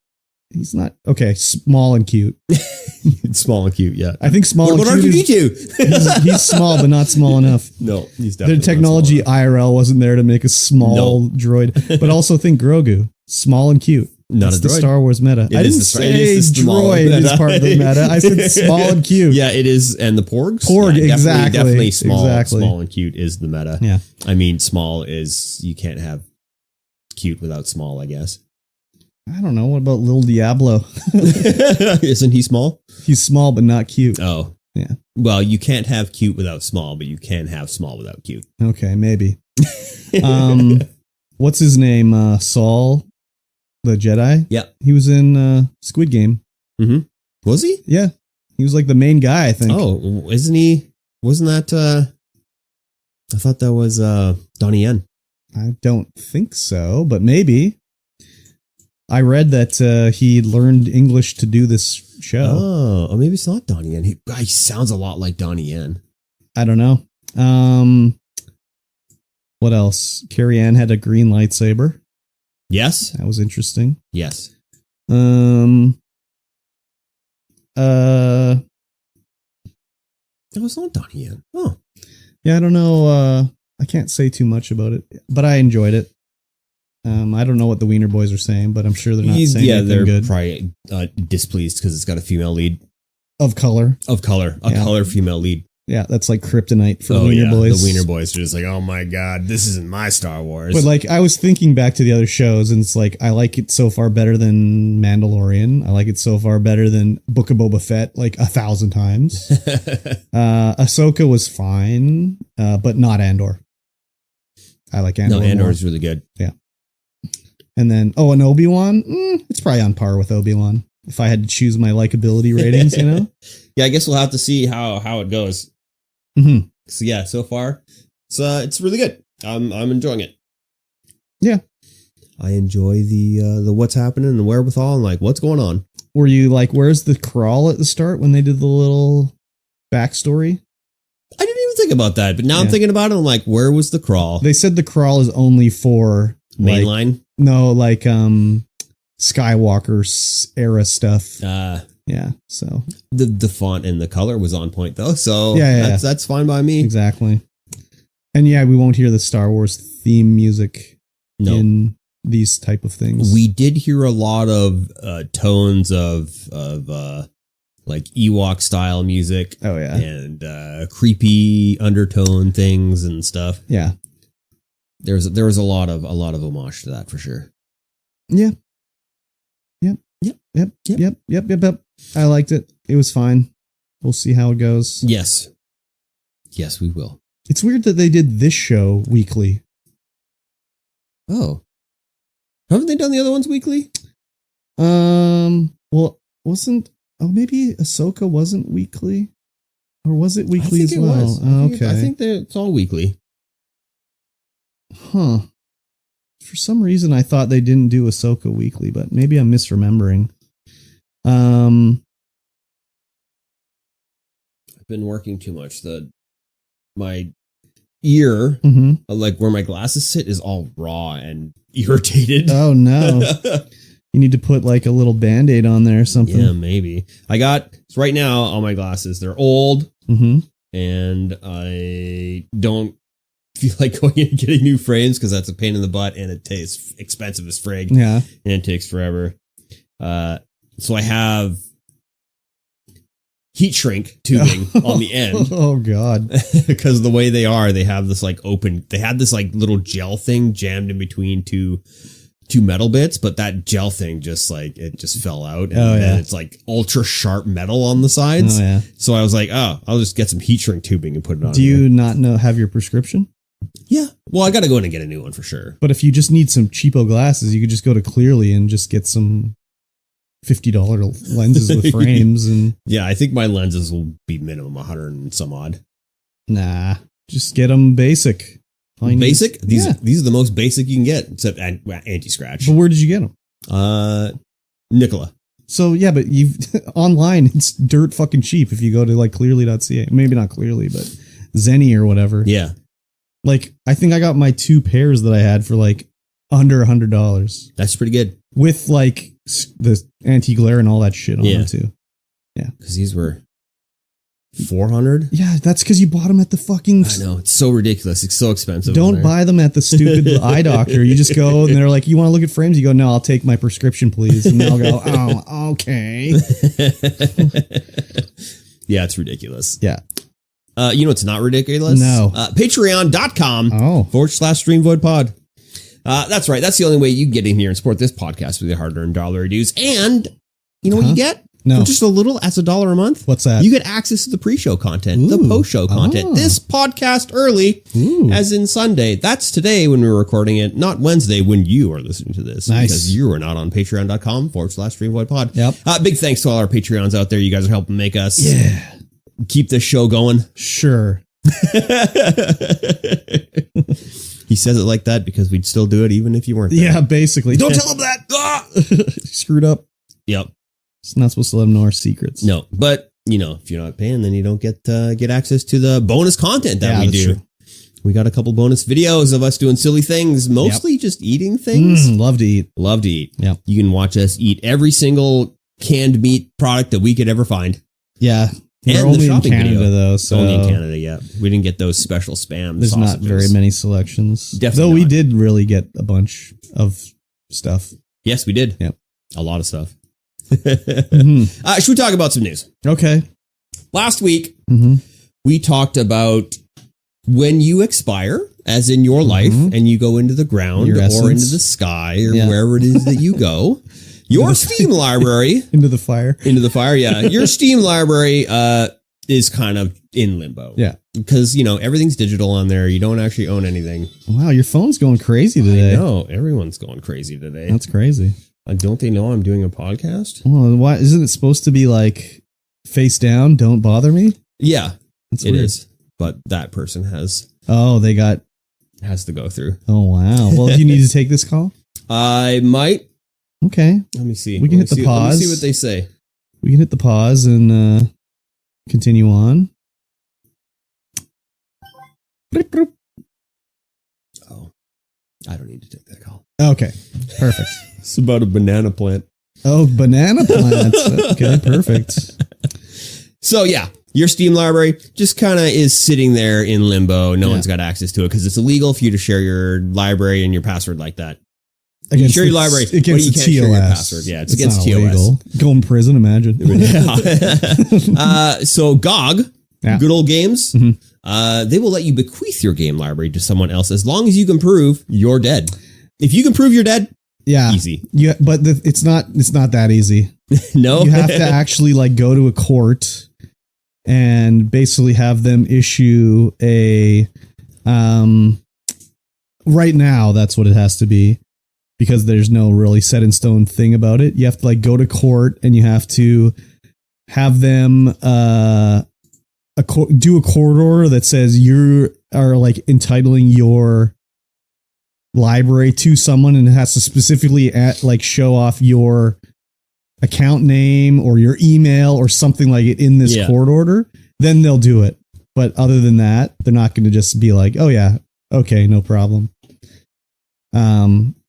he's not okay. Small and cute. It's small and cute, yeah. I think small What about and cute. R2D2? He's small, but not small enough. No, he's The definitely technology not small IRL wasn't there to make a small droid. But also think Grogu, small and cute. Not That's a the droid. Star Wars meta. It I is didn't it is say the small droid meta. is part of the meta. I said small and cute. Yeah, it is. And the porgs? Porg, Yeah, exactly. Definitely small. Exactly. Small and cute is the meta. Yeah. I mean, small is, you can't have cute without small, I guess. I don't know. What about Lil Diablo? Isn't he small? He's small, but not cute. Oh. Yeah. Well, you can't have cute without small, but you can have small without cute. Okay, maybe. What's his name? Saul, the Jedi? Yeah. He was in Squid Game. Mm-hmm. Was he? Yeah. He was like the main guy, I think. Oh, isn't he? Wasn't that, I thought that was Donnie Yen. I don't think so, but maybe. I read that he learned English to do this show. Oh, or maybe it's not Donnie Yen. He sounds a lot like Donnie Yen. I don't know. What else? Carrie Ann had a green lightsaber. Yes. That was interesting. Yes. Oh, it's not done yet. Oh. Yeah, I don't know. I can't say too much about it, but I enjoyed it. I don't know what the Wiener Boys are saying, but I'm sure they're not saying anything they're good. probably displeased because it's got a female lead. Of color. A color female lead. Yeah, that's like kryptonite for the Wiener Boys. The Wiener Boys are just like, oh my God, this isn't my Star Wars. But like, I was thinking back to the other shows, and it's like, I like it so far better than Mandalorian. I like it so far better than Book of Boba Fett, like 1,000 times. Ahsoka was fine, but not Andor. I like Andor. No, Andor is really good. Yeah. And then, and Obi-Wan, it's probably on par with Obi-Wan. If I had to choose my likability ratings, you know? Yeah, I guess we'll have to see how it goes. Mm-hmm. So yeah, so far, it's really good. I'm enjoying it. Yeah. I enjoy the what's happening and the wherewithal and like what's going on. Were you like, where's the crawl at the start when they did the little backstory? I didn't even think about that, but now I'm thinking about it. I'm like, where was the crawl? They said the crawl is only for mainline. Skywalker era stuff. Yeah. So the font and the color was on point though. So that's fine by me. Exactly. And yeah, we won't hear the Star Wars theme music in these type of things. We did hear a lot of tones of like Ewok style music. Oh yeah. And creepy undertone things and stuff. Yeah. There was a lot of homage to that for sure. Yeah. Yep. I liked it. It was fine. We'll see how it goes. Yes, we will. It's weird that they did this show weekly. Oh. Haven't they done the other ones weekly? Well, maybe Ahsoka wasn't weekly? Or was it weekly as well? Okay. I think it's all weekly. Huh. For some reason, I thought they didn't do Ahsoka weekly, but maybe I'm misremembering. I've been working too much. My ear, like where my glasses sit, is all raw and irritated. Oh no! You need to put like a little Band-Aid on there or something. Yeah, maybe. Right now on my glasses, they're old, and I don't feel like going in and getting new frames because that's a pain in the butt and it tastes expensive as frig. Yeah, and it takes forever. So I have heat shrink tubing on the end. Oh God. Because the way they have this like they had this like little gel thing jammed in between two metal bits, but that gel thing just fell out. And then it's like ultra sharp metal on the sides. Oh yeah. So I was like, I'll just get some heat shrink tubing and put it on. Do you not have your prescription? Yeah. Well, I got to go in and get a new one for sure. But if you just need some cheapo glasses, you could just go to Clearly and just get some $50 lenses with frames. And yeah, I think my lenses will be minimum 100 and some odd. Nah, just get them basic. Basic? These are the most basic you can get, except anti-scratch. But where did you get them? Nicola. So yeah, but you've online, it's dirt fucking cheap if you go to like clearly.ca. Maybe not Clearly, but Zenny or whatever. Yeah. Like, I think I got my 2 pairs that I had for like under $100. That's pretty good. With like the anti-glare and all that shit on them too. Yeah. Because these were 400. Yeah, that's because you bought them at the fucking... I know, it's so ridiculous. It's so expensive. Don't buy them at the stupid eye doctor. You just go and they're like, you want to look at frames? You go, no, I'll take my prescription, please. And they'll go, oh, okay. Yeah, it's ridiculous. Yeah. You know what's not ridiculous? No. Patreon.com/StreamVoid pod. That's right. That's the only way you can get in here and support this podcast with your hard-earned dollar dues. And you know what you get? No. For just a little, that's $1 a month. What's that? You get access to the pre-show content, the post-show content, this podcast early, as in Sunday. That's today when we're recording it, not Wednesday when you are listening to this. Nice. Because you are not on patreon.com/StreamVoid pod. Yep. Big thanks to all our Patreons out there. You guys are helping make us keep this show going. Sure. He says it like that because we'd still do it even if you weren't there. Yeah, basically. Don't tell him that. Screwed up. Yep. It's not supposed to let him know our secrets. No, but you know, if you're not paying, then you don't get access to the bonus content that we do. True. We got a couple bonus videos of us doing silly things, mostly just eating things. Love to eat. Love to eat. Yeah. You can watch us eat every single canned meat product that we could ever find. Yeah. We're And only the in shopping Canada video. though, so Only in Canada, yeah. We didn't get those special spam there's sausages. not very many selections. Definitely Though we not. did really get a bunch of stuff. Yes, we did. Yep. A lot of stuff. Mhm. Should we talk about some news? Okay. Last week, Mm-hmm. we talked about when you expire, as in your life, and you go into the ground Your or essence. into the sky or Yeah. wherever it is that you go, your Steam library, Into the fire. into the fire, yeah, your Steam library is kind of in limbo. Yeah. Because, everything's digital on there. You don't actually own anything. Wow, your phone's going crazy today. No, everyone's going crazy today. That's crazy. Don't they know I'm doing a podcast? Well, why isn't it supposed to be like face down? Don't bother me. Yeah, That's it weird. is. But that person has Oh, they got. to go through. Oh wow. Well, do you need to take this call? I might. Okay, Let me see. We can Let hit me the see- Let me pause. see what they say. we can hit the pause and continue on. Oh, I don't need to take that call. Okay, perfect. It's about a banana plant. Oh, banana plants. Okay, perfect. So yeah, your Steam library just kind of is sitting there in limbo. No one's got access to it because it's illegal for you to share your library and your password like that. You can share your library, but against you the can't share your TOS. password. Yeah, it's against not TOS. illegal. Go in prison. Imagine. Yeah. So GOG, Yeah. Good Old Games, Mhm. they will let you bequeath your game library to someone else as long as you can prove you're dead. If you can prove you're dead, Yeah. easy. Yeah, but it's not that easy. No, You have to actually like go to a court and basically have them issue a right now that's what it has to be, because there's no really set in stone thing about it. You have to like go to court and you have to have them do a court order that says you are like entitling your library to someone, and it has to specifically show off your account name or your email or something like it in this Yeah. court order. Then they'll do it. But other than that, they're not going to just be like, oh yeah, okay, no problem.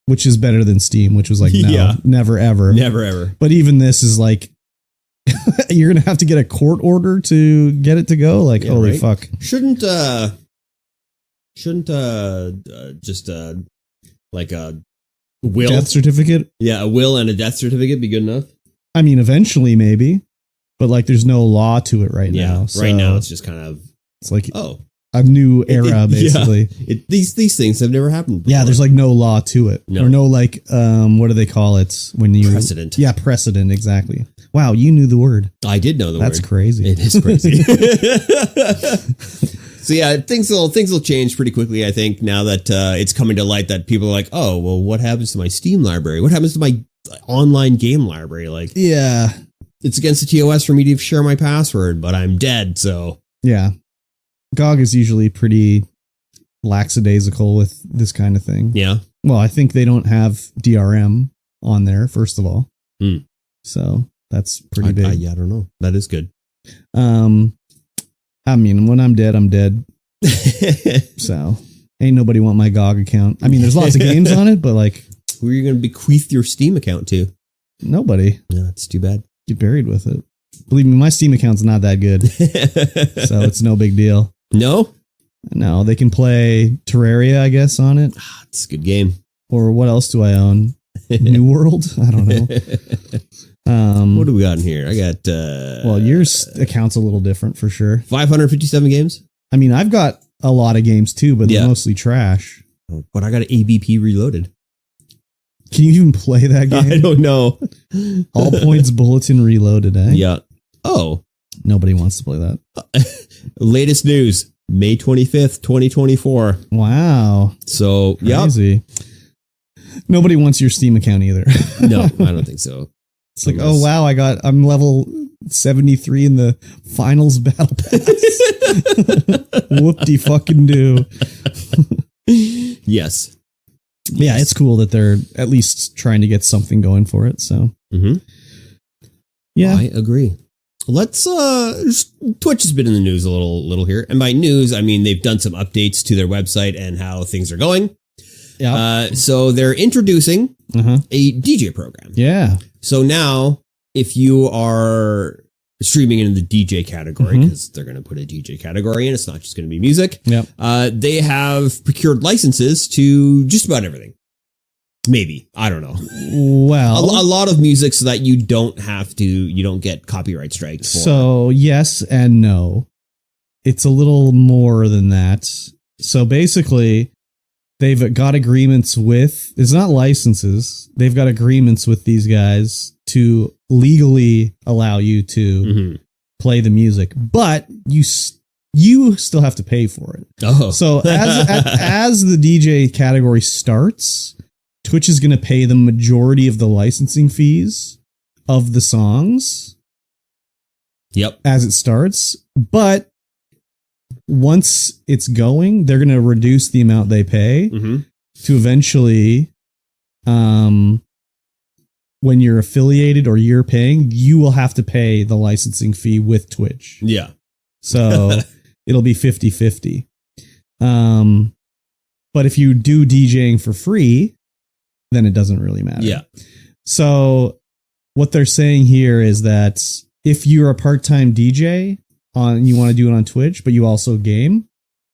Which is better than Steam, which was like, no, Yeah. never ever. never ever. But even this is like, you're going to have to get a court order to get it to go. Like, Yeah, holy right? fuck. Shouldn't just like a will? Death certificate? Yeah, a will and a death certificate be good enough? I mean, eventually maybe, but like there's no law to it right Yeah, now. So right now it's just kind of it's like oh, a new era, yeah. basically. These things have never happened before. Yeah, there's like no law to it. No. Or no like what do they call it when you Precedent. Yeah, precedent, exactly. Wow, you knew the word. I did know the That's word. crazy. It is crazy. So yeah, things will change pretty quickly. I think now that it's coming to light that people are like, oh, well, what happens to my Steam library? What happens to my online game library? Like, Yeah. it's against the TOS for me to share my password, but I'm dead. So Yeah. GOG is usually pretty lackadaisical with this kind of thing. yeah, Well, I think they don't have DRM on there, first of all. Hmm. So that's pretty big. I don't know. That is good. I mean, when I'm dead, I'm dead. So ain't nobody want my GOG account. I mean, there's lots of games on it, but like Who are you going to bequeath your Steam account to? nobody. Yeah, that's too bad. Get buried with it. Believe me, my Steam account's not that good, so it's no big deal. No, No, they can play Terraria, I guess, on it. it's a good game. Or what else do I own? New World? I don't know. What do we got in here? I got Well, your account's a little different for sure. 557 games. I mean, I've got a lot of games too, but they're Yeah. mostly trash. But I got an ABP Reloaded. Can you even play that game? I don't know. All Points Bulletin Reloaded, eh? Yeah. Oh, Nobody wants to play that. latest news, May 25th, 2024. Wow. So, yeah. Crazy. Nobody wants your Steam account either. No, I don't think so. It's like, oh wow, I'm level 73 in the finals battle pass. Whoop-de fucking do. Yes. Yeah, it's cool that they're at least trying to get something going for it. So Mm-hmm. yeah. I agree. Let's Twitch has been in the news a little here. And by news, I mean they've done some updates to their website and how things are going. Yeah. So they're introducing Uh-huh. a DJ program. Yeah. So now, if you are streaming in the DJ category, because they're going to put a DJ category in. It's not just going to be music. Yep. They have procured licenses to just about everything. Maybe. I don't know. Well, A lot of music so that you don't get copyright strikes for. So yes and no. It's a little more than that. So basically, they've got agreements with, it's not licenses. They've got agreements with these guys to legally allow you to play the music, but you still have to pay for it. Oh. So as the DJ category starts, Twitch is going to pay the majority of the licensing fees of the songs. Yep. As it starts, but once it's going, they're going to reduce the amount they pay to eventually, when you're affiliated or you're paying, you will have to pay the licensing fee with Twitch. Yeah. So it'll be 50-50. But if you do DJing for free, then it doesn't really matter. Yeah. So what they're saying here is that if you're a part-time DJ you want to do it on Twitch, but you also game,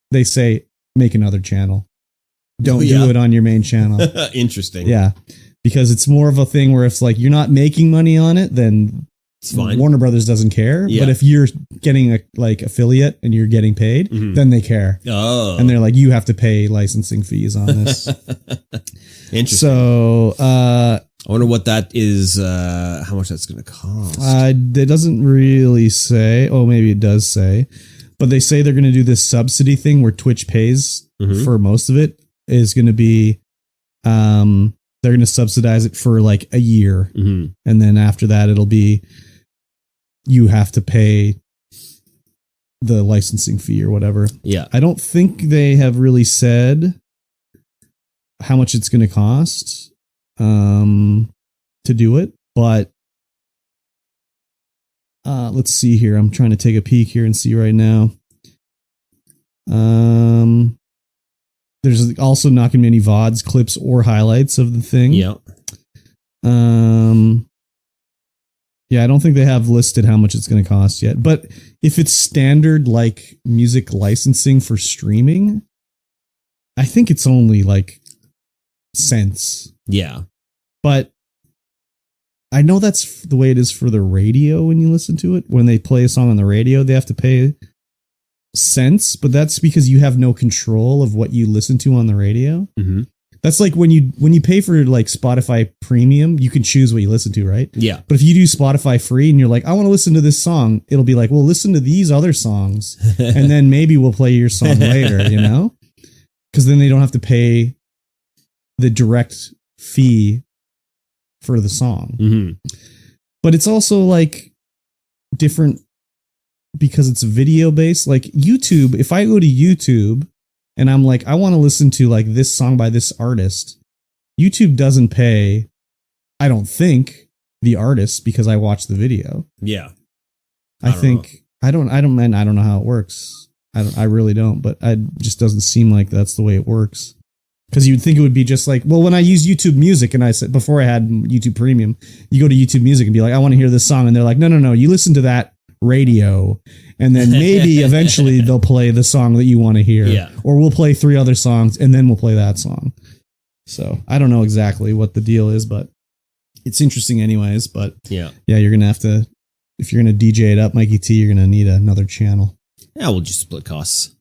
they say make another channel. Don't do it on your main channel. Interesting. Yeah. Because it's more of a thing where if like you're not making money on it, then it's fine. Warner Brothers doesn't care. Yeah. But if you're getting a like affiliate and you're getting paid, then they care. Oh. And they're like, you have to pay licensing fees on this. Interesting. So I wonder what that is, how much that's going to cost. It doesn't really say. Oh, maybe it does say. But they say they're going to do this subsidy thing where Twitch pays for most of it. Is going to be, they're going to subsidize it for like a year. And then after that, it'll be, you have to pay the licensing fee or whatever. Yeah. I don't think they have really said how much it's going to cost to do it, but let's see here. I'm trying to take a peek here and see right now. There's also not going to be any VODs, clips, or highlights of the thing. Yeah. Yeah, I don't think they have listed how much it's going to cost yet. But if it's standard like music licensing for streaming, I think it's only like cents. Yeah. But I know that's the way it is for the radio when you listen to it. When they play a song on the radio, they have to pay cents, but that's because you have no control of what you listen to on the radio. That's like when you pay for like Spotify Premium, you can choose what you listen to, right? Yeah. But if you do Spotify free and you're like, I want to listen to this song, it'll be like, well, listen to these other songs, and then maybe we'll play your song later, you know? Because then they don't have to pay the direct fee for the song. But it's also like different because it's video based. Like YouTube, if I go to YouTube and I'm like, I want to listen to like this song by this artist, YouTube doesn't pay, I don't think, the artist because I watched the video. Yeah. I don't know how it works. I really don't, but it just doesn't seem like that's the way it works. Because you'd think it would be just like, well, when I use YouTube Music, and I said before I had YouTube Premium, you go to YouTube Music and be like, I want to hear this song. And they're like, no, you listen to that radio. And then maybe eventually they'll play the song that you want to hear. Yeah. Or we'll play 3 other songs and then we'll play that song. So I don't know exactly what the deal is, but it's interesting anyways. But yeah, you're going to have to, if you're going to DJ it up, Mikey T, you're going to need another channel. Yeah, we'll just split costs.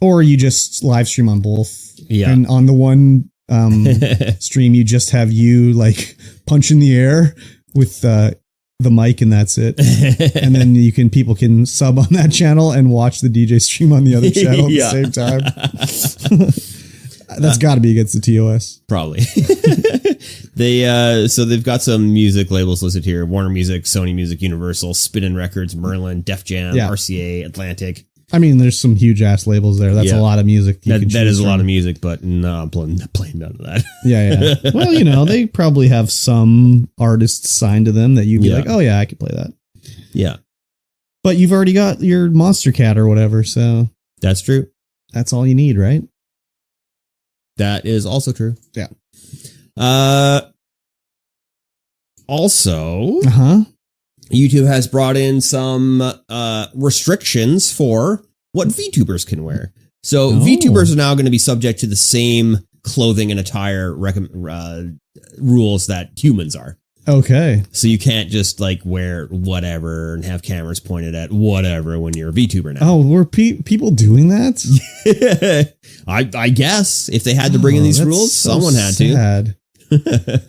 Or you just live stream on both. Yeah. And on the one stream, you just have you like punch in the air with the mic and that's it. And then people can sub on that channel and watch the DJ stream on the other channel at the same time. That's got to be against the TOS. Probably. So they've got some music labels listed here: Warner Music, Sony Music, Universal, Spinnin' Records, Merlin, Def Jam, RCA, Atlantic. I mean, there's some huge ass labels there. That's a lot of music. That is a lot of music, but no, I'm playing none of that. Yeah. Well, they probably have some artists signed to them that you'd be like, oh yeah, I could play that. Yeah. But you've already got your Monster Cat or whatever, so. That's true. That's all you need, right? That is also true. Yeah. Also, YouTube has brought in some restrictions for what VTubers can wear. So VTubers are now going to be subject to the same clothing and attire rules that humans are. Okay. So you can't just like wear whatever and have cameras pointed at whatever when you're a VTuber now. Oh, were people doing that? I guess if they had to bring in these rules, so someone had to.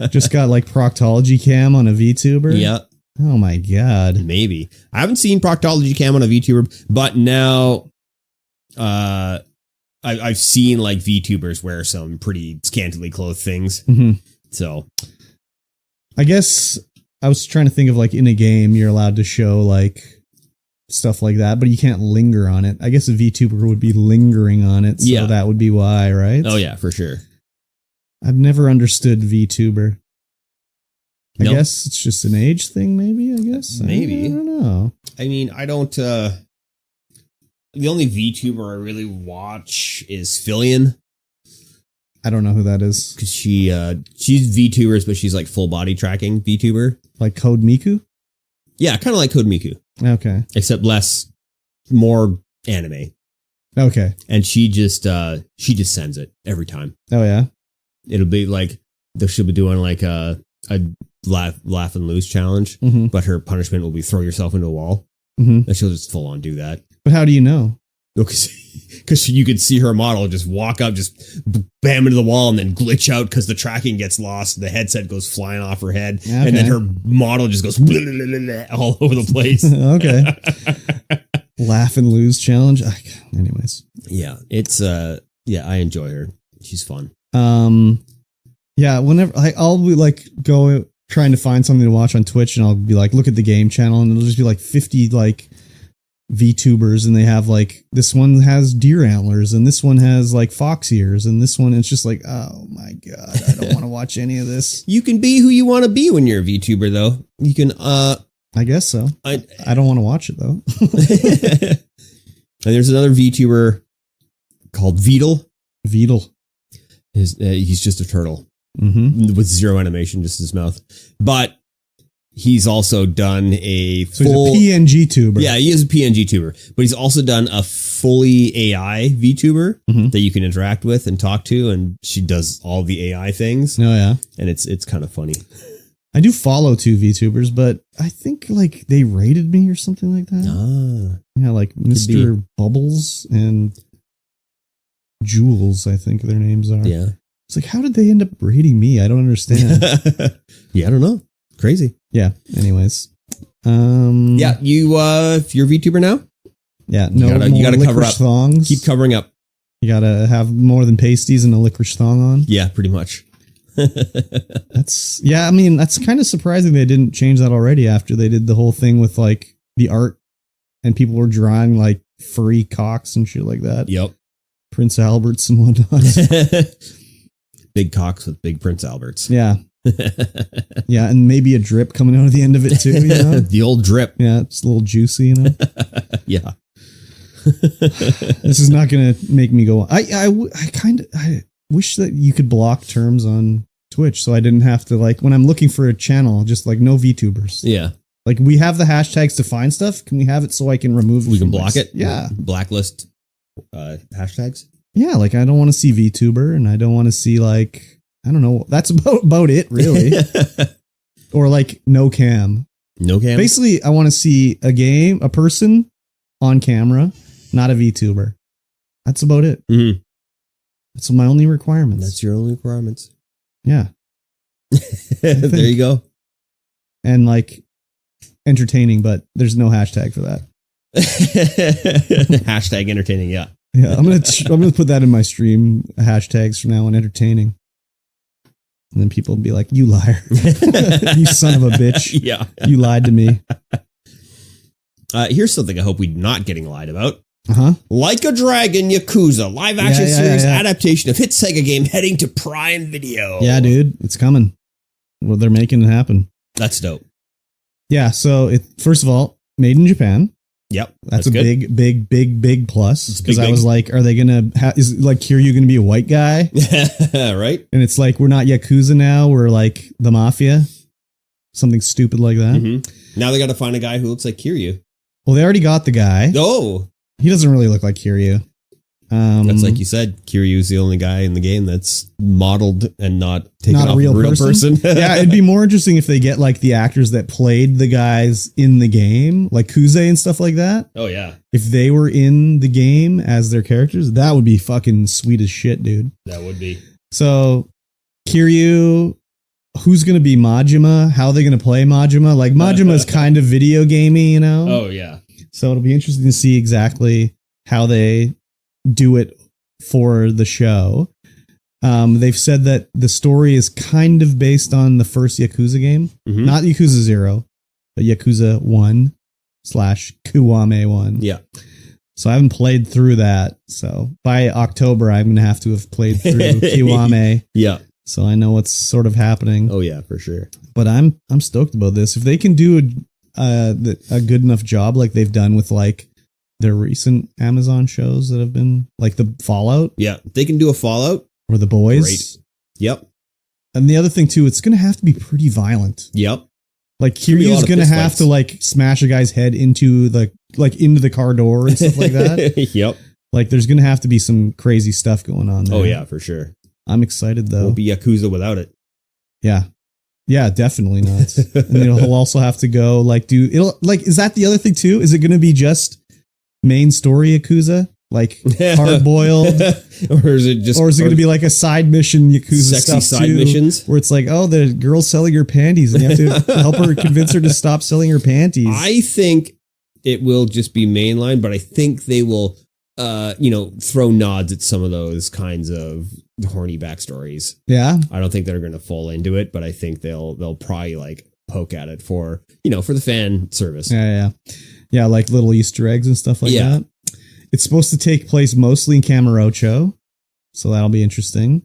Just got like proctology cam on a VTuber. Yeah. Oh my God. Maybe. I haven't seen proctology cam on a VTuber, but now I've seen like VTubers wear some pretty scantily clothed things. Mm-hmm. So I guess I was trying to think of like in a game, you're allowed to show like stuff like that, but you can't linger on it. I guess a VTuber would be lingering on it. So that would be why, right? Oh yeah, for sure. I've never understood VTuber. I Nope. guess it's just an age thing, maybe, I guess. Maybe. I don't know. I mean, I don't, the only VTuber I really watch is Fillion. I don't know who that is. Cause she's VTubers, but she's like full body tracking VTuber. Like Code Miku? Yeah, kind of like Code Miku. Okay. Except more anime. Okay. And she just sends it every time. Oh yeah? It'll be like, she'll be doing like a laugh and lose challenge, Mm-hmm. but her punishment will be throw yourself into a wall. Mm-hmm. And she'll just full on do that. But how do you know? Because you could see her model just walk up, just bam into the wall and then glitch out because the tracking gets lost. The headset goes flying off her head. Okay. And then her model just goes all over the place. Okay. Laugh and lose challenge. Anyways. Yeah, it's, I enjoy her. She's fun. Yeah, whenever I'll be like go trying to find something to watch on Twitch and I'll be like, look at the game channel and it'll just be like 50 like VTubers and they have like this one has deer antlers and this one has like fox ears and this one it's just like, oh my God, I don't want to watch any of this. You can be who you want to be when you're a VTuber though. You can I guess so. I don't want to watch it though. And there's another VTuber called Veedle. He's just a turtle. Mm-hmm. With zero animation, just his mouth. But he's also done So he's a PNG tuber. Yeah, he is a PNG tuber. But he's also done a fully AI VTuber that you can interact with and talk to, and she does all the AI things. Oh yeah. And it's kind of funny. I do follow 2 VTubers, but I think like they rated me or something like that. Yeah, like Mr. Bubbles and Jules, I think their names are. Yeah. It's like, how did they end up rating me? I don't understand. Yeah, I don't know. Crazy. Yeah. Anyways. Yeah, if you're a VTuber now? Yeah. You gotta cover up. Thongs. Keep covering up. You gotta have more than pasties and a licorice thong on. Yeah, pretty much. That's kind of surprising they didn't change that already after they did the whole thing with like the art and people were drawing like furry cocks and shit like that. Yep. Prince Alberts and whatnot. Big cocks with big Prince Alberts. Yeah. Yeah, and maybe a drip coming out of the end of it too, you know? The old drip. Yeah, it's a little juicy, you know? Yeah. This is not going to make me go. I wish that you could block terms on Twitch so I didn't have to, like, when I'm looking for a channel, just like no VTubers. Yeah. Like, we have the hashtags to find stuff. Can we have it so I can remove it? We can block it? Yeah. Blacklist hashtags? Yeah, like, I don't want to see VTuber and I don't want to see, like, I don't know. That's about it, really. Or, like, no cam. No cam? Basically, I want to see a person on camera, not a VTuber. That's about it. Mm-hmm. That's my only requirements. That's your only requirements. Yeah. There you go. And like entertaining, but there's no hashtag for that. Hashtag entertaining, yeah. Yeah, I'm gonna put that in my stream hashtags from now on, entertaining. And then people will be like, "You liar, you son of a bitch! Yeah, you lied to me." Here's something I hope we're not getting lied about. Like a Dragon Yakuza live action series adaptation of hit Sega game heading to Prime Video. Yeah, dude, it's coming. Well, they're making it happen. That's dope. Yeah, so first of all, made in Japan. Yep, that's a good. big plus. Because I big. was like, are they gonna? Is like Kiryu gonna be a white guy? Right. And it's like we're not Yakuza now. We're like the mafia. Something stupid like that. Mm-hmm. Now they got to find a guy who looks like Kiryu. Well, they already got the guy. Oh, He doesn't really look like Kiryu. that's like you said. Kiryu's the only guy in the game that's modeled and not taken Not off a real person. Yeah, it'd be more interesting if they get like the actors that played the guys in the game, like Kuze and stuff like that. Oh yeah, If they were in the game as their characters, that would be fucking sweet as shit, dude. that would be. So, Kiryu, who's going to be Majima? How are they going to play Majima? Like, Majima is kind of video gamey, you know? Oh yeah. So it'll be interesting to see exactly how they do it for the show. They've said that the story is kind of based on the first Yakuza game. Mhm. Not Yakuza 0, but Yakuza 1/Kiwame 1. Yeah. So I haven't played through that. So by October, I'm going to have to have played through Kiwame. Yeah. So I know what's sort of happening. Oh yeah, for sure. But I'm stoked about this. If they can do a good enough job like they've done with like their recent Amazon shows that have been like the Fallout Yeah, they can do a Fallout. or the Boys. Great. Yep. And the other thing too, it's going to have to be pretty violent. Yep. Like gonna be a lot Kiryu's of going to fist have fights. to like smash a guy's head into the car door and stuff like that. Yep. Like there's going to have to be some crazy stuff going on there. Oh yeah, for sure. I'm excited though. Won't be Yakuza without it. Yeah. Yeah, definitely not. And then he'll also have to go like is that the other thing too? Is it going to be just main story Yakuza? Like hard boiled? Or is it just? Or is it going to be like a side mission Yakuza sexy stuff side too, missions? where it's like, oh, the girl's selling her panties and you have to help her convince her to stop selling her panties? I think it will just be mainline, but I think they will, throw nods at some of those kinds of horny backstories. Yeah. I don't think they're going to fall into it, but I think they'll probably like poke at it for the fan service. Yeah. Yeah, like little Easter eggs and stuff like Yeah. that. It's supposed to take place mostly in Kamurocho, so that'll be interesting.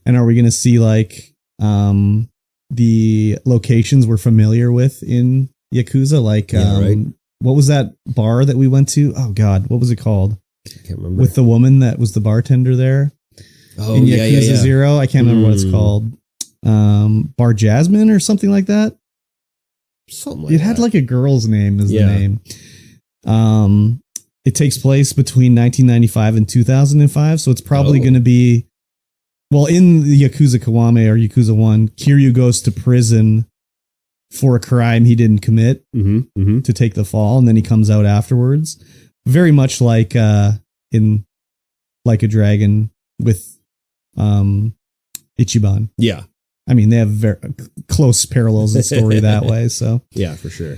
And are we going to see like the locations we're familiar with in Yakuza? Like, right. What was that bar that we went to? Oh God, what was it called? I can't remember. With the woman that was the bartender there oh in yeah, Yakuza yeah. 0. I can't remember what it's Mm. called. Bar Jasmine or something like that. Something like It had that. like a girl's name as Yeah. the name. It takes place between 1995 and 2005, so it's probably Oh. going to be, well, in the Yakuza Kiwame or Yakuza 1, Kiryu goes to prison for a crime he didn't commit Mm-hmm. to take the fall, and then he comes out afterwards. Very much like in Like a Dragon with Ichiban. Yeah. I mean, they have very close parallels in story that way, so Yeah, for sure.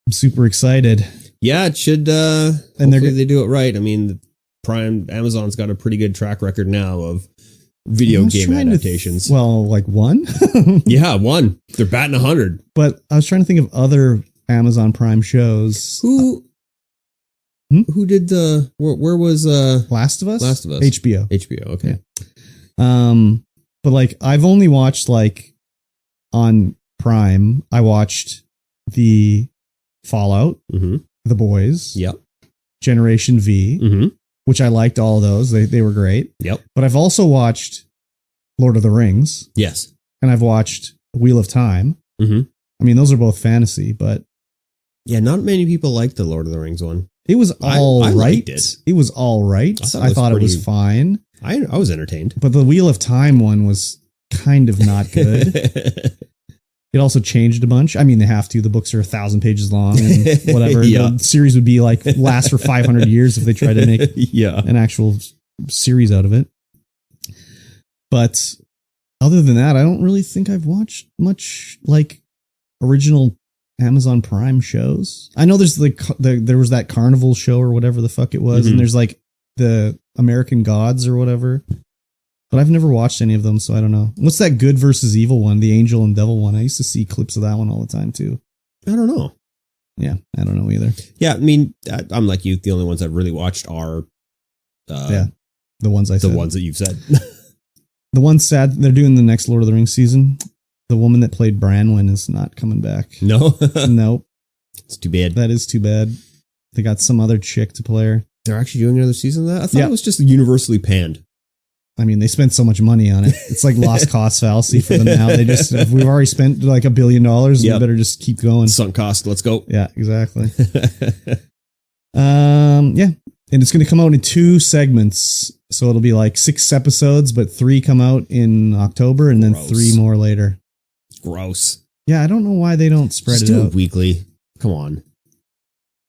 I'm super excited. Yeah, it should. And Hopefully they do it right. I mean, Amazon's got a pretty good track record now of video I was game trying to adaptations. like one? Yeah, one. They're batting 100. But I was trying to think of other Amazon Prime shows. Who did the? Where was Last of Us? Last of Us. HBO. HBO? Okay. But like I've only watched like on Prime, I watched the Fallout, Mm-hmm. The Boys, Yep. Generation V, Mm-hmm. which I liked all of those. They were great. Yep. But I've also watched Lord of the Rings Yes. and I've watched Wheel of Time. Mm-hmm. I mean, those are both fantasy, but Yeah, not many people liked the Lord of the Rings one. it was all I right. liked it. It was all right. I thought it was it was fine. I was entertained. But the Wheel of Time one was kind of not good. It also changed a bunch. I mean, they have to. The books are 1,000 pages long and whatever. Yeah. The series would be like last for 500 years if they tried to make Yeah. an actual series out of it. But other than that, I don't really think I've watched much like original Amazon Prime shows. I know there's there was that Carnival show or whatever the fuck it was, Mhm. and there's like the American Gods or whatever. But I've never watched any of them, so I don't know. What's that good versus evil one? The angel and devil one. I used to see clips of that one all the time too. I don't know. Yeah, I don't know either. Yeah, I mean, I'm like you. The only ones I've really watched are The ones I the said. ones that you've said. The one's sad. They're doing the next Lord of the Rings season. The woman that played Branwen is not coming back. No, Nope. it's too bad. That is too bad. They got some other chick to play her. They're actually doing another season of that. I thought Yeah. it was just universally panned. I mean, they spent so much money on it. It's like lost cost fallacy for them now. If we've already spent like $1 billion, we better just keep going. Sunk cost. Let's go. Yeah, exactly. Yeah. And it's going to come out in 2 segments. So it'll be like 6 episodes, but 3 come out in October and then 3 more later. Gross. Yeah, I don't know why they don't spread just it do out. it weekly. Come on.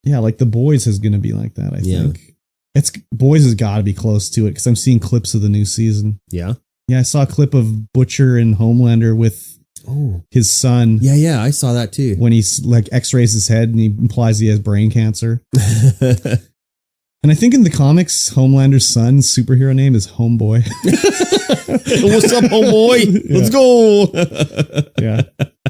Yeah, like The Boys is going to be like that, I think. Boys has got to be close to it because I'm seeing clips of the new season. Yeah. Yeah, I saw a clip of Butcher and Homelander with his son. Yeah, I saw that too. When he's like x-rays his head and he implies he has brain cancer. And I think in the comics, Homelander's son's superhero name is Homeboy. What's up, homeboy? Let's go. Yeah.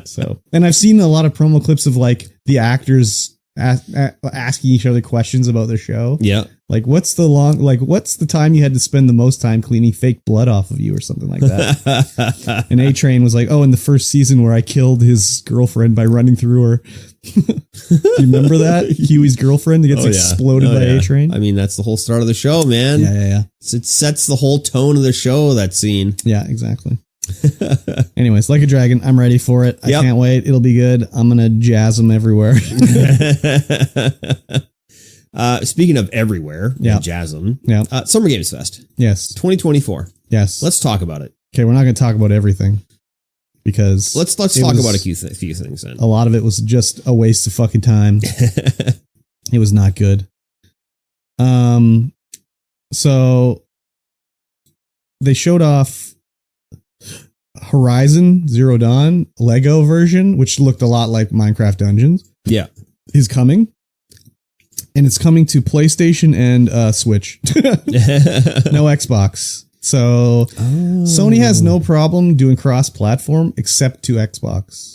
So, and I've seen a lot of promo clips of like the actors asking each other questions about their show. Yeah. Like, what's the time you had to spend the most time cleaning fake blood off of you or something like that? And A-Train was like, in the first season where I killed his girlfriend by running through her. Do you remember that? Huey's girlfriend that gets exploded by A-Train? I mean, that's the whole start of the show, man. Yeah. It sets the whole tone of the show, that scene. Yeah, exactly. Anyways, Like a Dragon, I'm ready for it. I can't wait. It'll be good. I'm going to jazz them everywhere. Speaking of everywhere, jazz them. Yeah. Summer Games Fest. Yes. 2024. Yes. Let's talk about it. Okay, we're not going to talk about everything because let's talk about a few things then. A lot of it was just a waste of fucking time. It was not good. So they showed off Horizon Zero Dawn Lego version, which looked a lot like Minecraft Dungeons. Yeah. Is coming. And it's coming to PlayStation and Switch. No Xbox. So Sony has no problem doing cross-platform except to Xbox.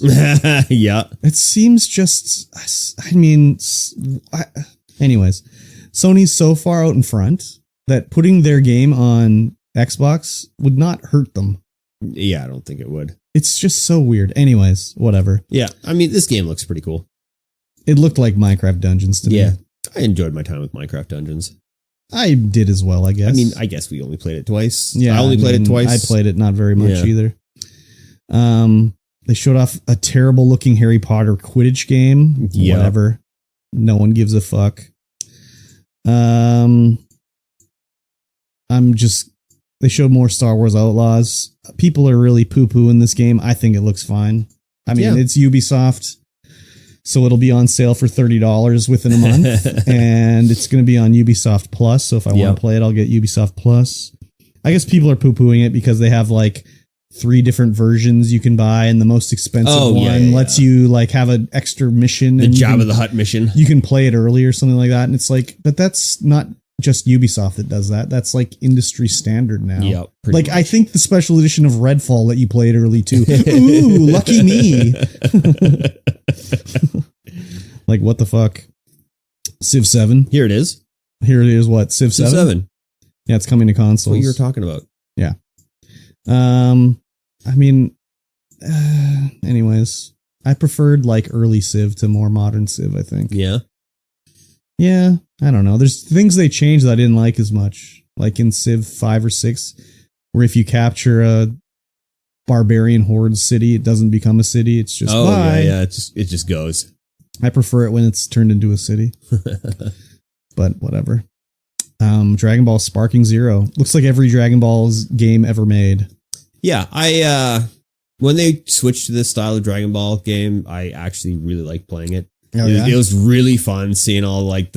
Yeah. It seems just, anyways, Sony's so far out in front that putting their game on Xbox would not hurt them. Yeah, I don't think it would. It's just so weird. Anyways, whatever. Yeah, I mean, this game looks pretty cool. It looked like Minecraft Dungeons to me. Yeah, I enjoyed my time with Minecraft Dungeons. I did as well, I guess. I mean, I guess we only played it twice. Yeah, I only played it twice. I played it not very much either. They showed off a terrible looking Harry Potter Quidditch game. Yeah. Whatever. No one gives a fuck. They showed more Star Wars Outlaws. People are really poo-pooing this game. I think it looks fine. I mean, it's Ubisoft, so it'll be on sale for $30 within a month, and it's going to be on Ubisoft Plus. So if I want to play it, I'll get Ubisoft Plus. I guess people are poo-pooing it because they have like 3 different versions you can buy, and the most expensive one lets you like have an extra mission. The Jabba the Hutt mission. You can play it early or something like that, and it's like, but that's not just Ubisoft that does that. That's like industry standard now. Yep. Like much. I think the special edition of Redfall let you play it early too. Ooh, lucky me. Like what the fuck? Civ 7. Here it is. Here it is. What? Civ 7? Civ 7. Yeah, it's coming to consoles. What you were talking about. Yeah. I mean, anyways, I preferred like early Civ to more modern Civ, I think. Yeah. Yeah, I don't know. There's things they changed that I didn't like as much. Like in Civ 5 or 6, where if you capture a barbarian horde city, it doesn't become a city. It's just bye. Yeah. It just goes. I prefer it when it's turned into a city. But whatever. Dragon Ball Sparking Zero. Looks like every Dragon Ball's game ever made. Yeah, when they switched to this style of Dragon Ball game, I actually really liked playing it. Oh, yeah? It was really fun seeing all like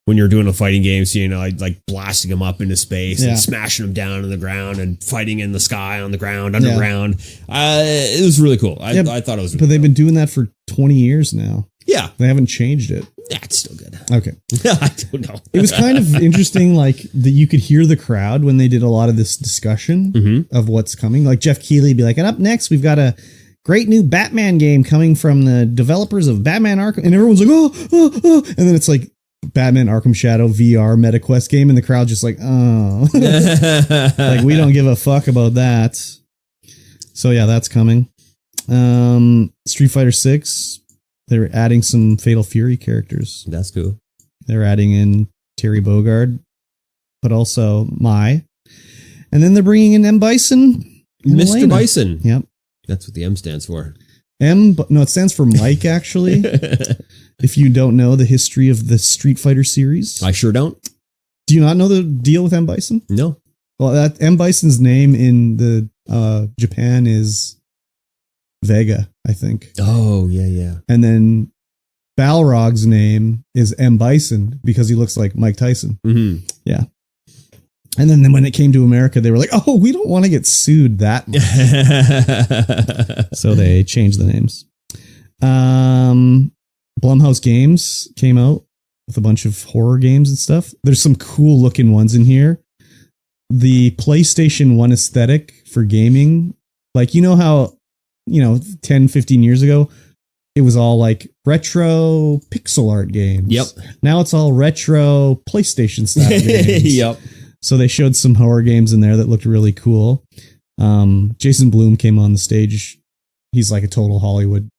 when you're doing a fighting game, seeing like blasting them up into space and smashing them down on the ground and fighting in the sky, on the ground, underground. It was really cool. I thought it was really But they've been doing that for 20 years now. Yeah. They haven't changed it. Yeah, it's still good. Okay. I don't know. It was kind of interesting, like, that you could hear the crowd when they did a lot of this discussion of what's coming. Like, Jeff Keighley be like, and up next, we've got a great new Batman game coming from the developers of Batman Arkham. And everyone's like, oh. And then it's like Batman Arkham Shadow VR MetaQuest game. And the crowd just like, oh. Like, we don't give a fuck about that. So, yeah, that's coming. Street Fighter 6. They're adding some Fatal Fury characters. That's cool. They're adding in Terry Bogard, but also Mai. And then they're bringing in M. Bison. Mr. Elena. Bison. Yep. That's what the M stands for. No, it stands for Mike, actually. If you don't know the history of the Street Fighter series. I sure don't. Do you not know the deal with M. Bison? No. Well, that M. Bison's name in the Japan is Vega, I think. Oh, yeah. And then Balrog's name is M. Bison because he looks like Mike Tyson. Mm-hmm. Yeah. And then when it came to America, they were like, oh, we don't want to get sued that much. So they changed the names. Blumhouse Games came out with a bunch of horror games and stuff. There's some cool looking ones in here. The PlayStation 1 aesthetic for gaming, like, you know how, 10, 15 years ago, it was all like retro pixel art games. Yep. Now it's all retro PlayStation style games. Yep. So they showed some horror games in there that looked really cool. Jason Blum came on the stage. He's like a total Hollywood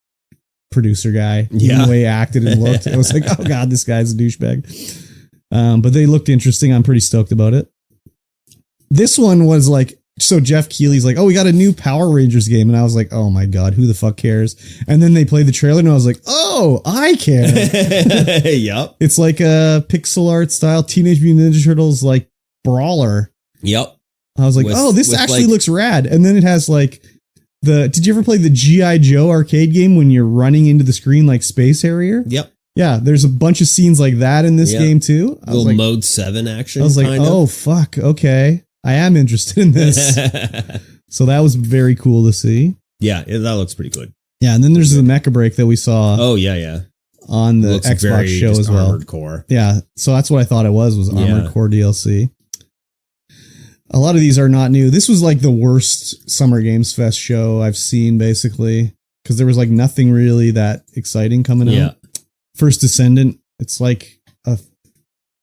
producer guy. Yeah. The way he acted and looked, it was like, oh god, this guy's a douchebag. But they looked interesting. I'm pretty stoked about it. This one was like, so Jeff Keighley's like, oh, we got a new Power Rangers game. And I was like, oh my God, who the fuck cares? And then they played the trailer and I was like, oh, I care. Yep. It's like a pixel art style Teenage Mutant Ninja Turtles like brawler. Yep. I was like, oh, this actually looks rad. And then it has like did you ever play the G.I. Joe arcade game when you're running into the screen like Space Harrier? Yep. Yeah, there's a bunch of scenes like that in this game too. Little like, Mode 7 action. I was like, oh, fuck. Okay. I am interested in this. So that was very cool to see. Yeah, that looks pretty good. Yeah, and then there's the Mecha Break that we saw. Oh, yeah. On the Xbox show as well. Armored Core. Yeah, so that's what I thought it was Armored Core DLC. A lot of these are not new. This was like the worst Summer Games Fest show I've seen, basically, because there was like nothing really that exciting coming out. Yeah. First Descendant, it's like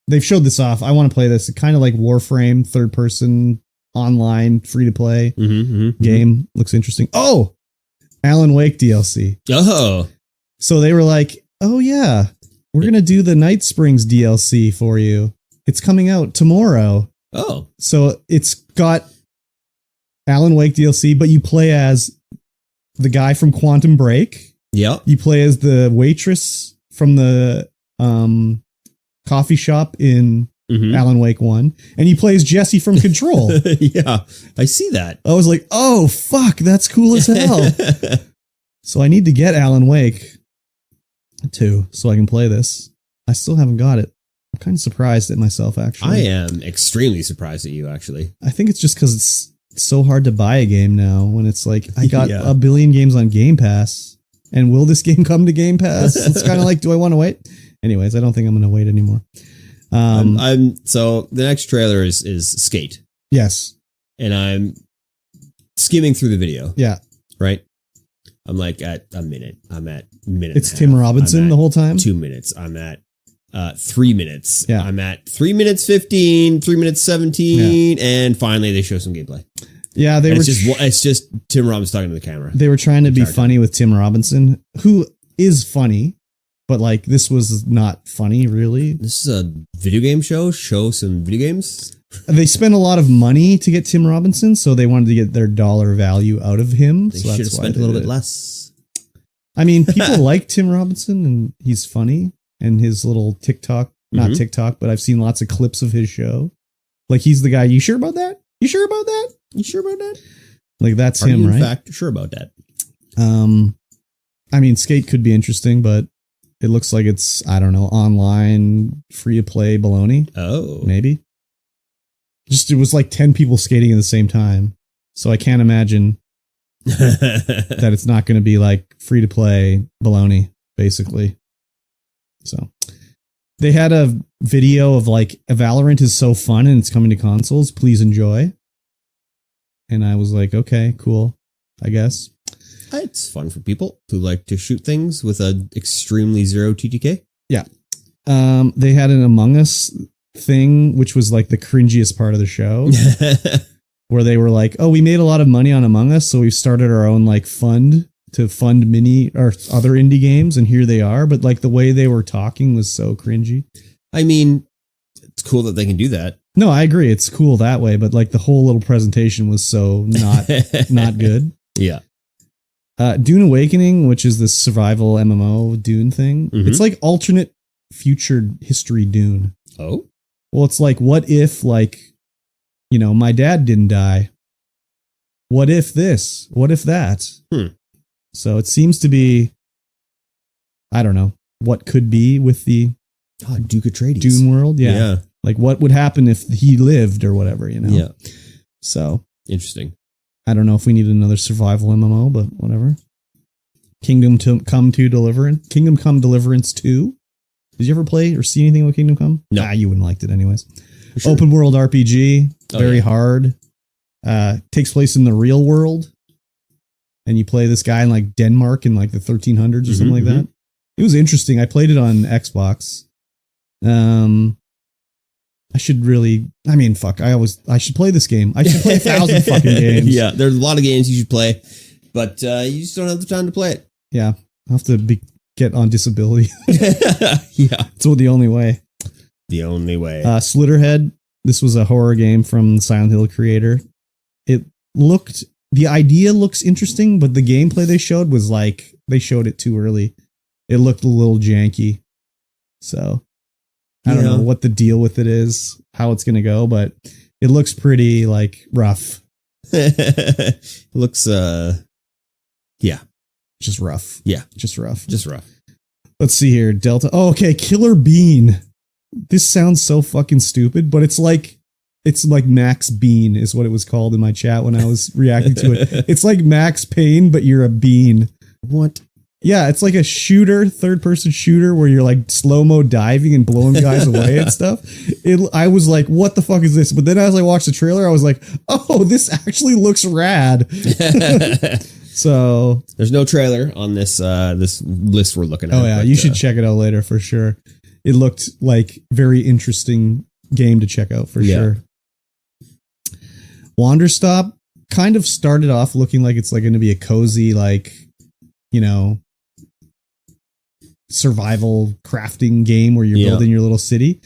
they've showed this off. I want to play this. It's kind of like Warframe, third person, online, free to play game. Looks interesting. Oh, Alan Wake DLC. Oh. So they were like, oh yeah, we're going to do the Night Springs DLC for you. It's coming out tomorrow. Oh. So it's got Alan Wake DLC, but you play as the guy from Quantum Break. Yep. You play as the waitress from the coffee shop in Alan Wake 1. And you play as Jesse from Control. Yeah, I see that. I was like, oh, fuck, that's cool as hell. So I need to get Alan Wake 2 so I can play this. I still haven't got it. I'm kind of surprised at myself, actually. I am extremely surprised at you, actually. I think it's just because it's so hard to buy a game now when it's like, I got a billion games on Game Pass. And will this game come to Game Pass? It's kind of like, do I want to wait? Anyways, I don't think I'm going to wait anymore. So the next trailer is Skate. Yes. And I'm skimming through the video. Yeah. Right? I'm like at a minute. I'm at minute. It's Tim Robinson the whole time? 2 minutes. I'm at 3 minutes. Yeah. I'm at 3 minutes 15, 3 minutes 17, and finally they show some gameplay. Yeah, it's just Tim Robinson talking to the camera. They were trying to be funny with Tim Robinson, who is funny, but like this was not funny, really. This is a video game show. Show some video games. They spent a lot of money to get Tim Robinson, so they wanted to get their dollar value out of him. They should have spent a little bit less. I mean, people like Tim Robinson, and he's funny, and his little TikTok, not TikTok, but I've seen lots of clips of his show. Like, he's the guy, you sure about that? You sure about that? You sure about that? Like, that's Are him, you right? in fact, sure about that. I mean, Skate could be interesting, but it looks like it's, I don't know, online, free to play baloney. Oh. Maybe. Just, it was like 10 people skating at the same time. So I can't imagine that it's not going to be like free to play baloney, basically. So they had a video of like, Valorant is so fun and it's coming to consoles. Please enjoy. And I was like, okay, cool, I guess. It's fun for people who like to shoot things with an extremely zero TTK. Yeah. They had an Among Us thing, which was like the cringiest part of the show, where they were like, oh, we made a lot of money on Among Us, so we've started our own like fund to fund mini or other indie games, and here they are. But like the way they were talking was so cringy. I mean, it's cool that they can do that. No, I agree. It's cool that way, but like the whole little presentation was so not good. Yeah. Dune Awakening, which is the survival MMO Dune thing. Mhm. It's like alternate future history Dune. Oh. Well, it's like, what if, like, you know, my dad didn't die? What if this? What if that? So it seems to be, I don't know, what could be with the Duke Atreides. Dune world. Yeah. Like, what would happen if he lived or whatever, you know? Yeah. So Interesting. I don't know if we need another survival MMO, but whatever. Kingdom Come Deliverance 2. Did you ever play or see anything with Kingdom Come? No. You wouldn't liked it anyways. Sure. Open world RPG, very hard. Takes place in the real world. And you play this guy in like Denmark in like the 1300s or something like that. It was interesting. I played it on Xbox. I should play this game. I should play 1,000 fucking games. Yeah, there's a lot of games you should play, but you just don't have the time to play it. Yeah, I'll have to get on disability. Yeah. It's the only way. The only way. Slitterhead. This was a horror game from the Silent Hill creator. The idea looks interesting, but the gameplay they showed was like, they showed it too early. It looked a little janky. So I don't know what the deal with it is, how it's going to go, but it looks pretty like rough. It looks, Just rough. Yeah. Just rough. Just rough. Let's see here. Delta. Oh, okay. Killer Bean. This sounds so fucking stupid, but it's like Max Bean is what it was called in my chat when I was reacting to it. It's like Max Payne, but you're a bean. What? Yeah, it's like a third-person shooter where you're like slow-mo diving and blowing guys away and stuff. I was like, what the fuck is this? But then as I watched the trailer, I was like, oh, this actually looks rad. So there's no trailer on this this list we're looking at. Oh yeah, you should check it out later for sure. It looked like very interesting game to check out for sure. Wanderstop kind of started off looking like it's like going to be a cozy, like, you know, survival crafting game where you're building your little city,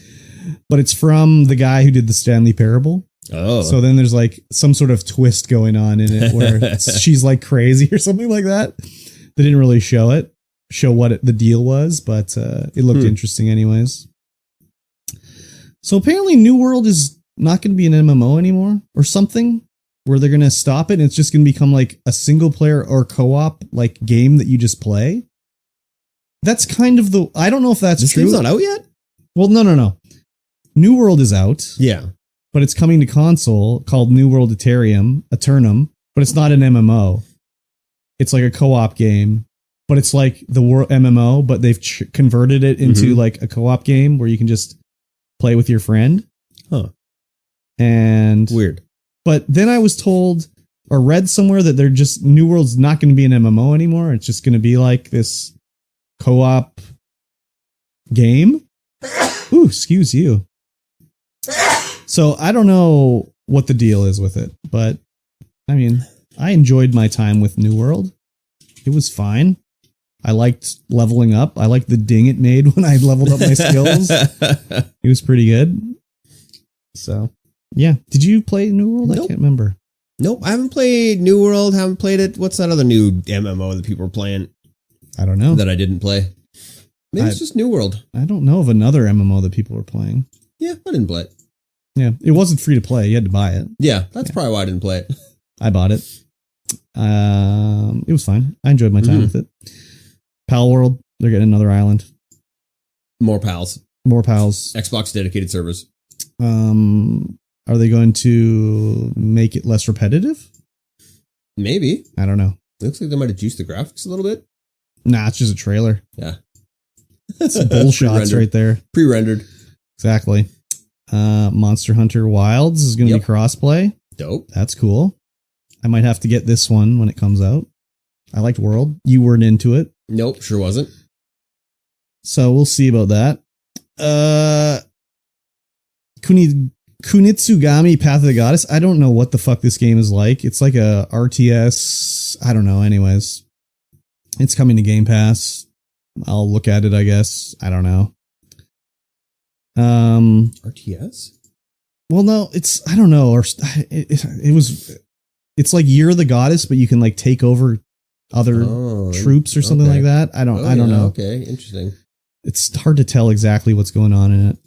but it's from the guy who did the Stanley Parable. Oh, so then there's like some sort of twist going on in it where she's like crazy or something like that. They didn't really show what the deal was, but it looked interesting anyways. So apparently New World is not going to be an MMO anymore or something, where they're going to stop it and it's just going to become like a single player or co-op like game that you just play. That's kind of I don't know if that's true. This game's not out yet? Well, no. New World is out. Yeah. But it's coming to console called New World Eternum, but it's not an MMO. It's like a co-op game, but it's like the MMO, but they've converted it into like a co-op game where you can just play with your friend. Huh. And weird. But then I was told or read somewhere that New World's not going to be an MMO anymore. It's just going to be like this co-op game. Ooh, excuse you. So I don't know what the deal is with it, but I mean, I enjoyed my time with New World. It was fine. I liked leveling up. I liked the ding it made when I leveled up my skills. It was pretty good. So, yeah. Did you play New World? Nope. I can't remember. Nope. I haven't played New World. Haven't played it. What's that other new MMO that people are playing? I don't know. That I didn't play. Maybe it's just New World. I don't know of another MMO that people were playing. Yeah, I didn't play it. Yeah, it wasn't free to play. You had to buy it. Yeah, that's probably why I didn't play it. I bought it. It was fine. I enjoyed my time with it. Pal World, they're getting another island. More pals. More pals. Xbox dedicated servers. Are they going to make it less repetitive? Maybe. I don't know. Looks like they might have juiced the graphics a little bit. Nah, it's just a trailer. Yeah. It's bull shots right there. Pre-rendered. Exactly. Monster Hunter Wilds is going to be crossplay. Dope. That's cool. I might have to get this one when it comes out. I liked World. You weren't into it. Nope, sure wasn't. So we'll see about that. Kunitsugami Path of the Goddess. I don't know what the fuck this game is like. It's like a RTS. I don't know. Anyways, it's coming to Game Pass. I'll look at it, I guess. I don't know. RTS? Well, no, it's, I don't know. Or it's like Year of the Goddess, but you can like take over other troops or something like that. I don't know. Okay, interesting. It's hard to tell exactly what's going on in it.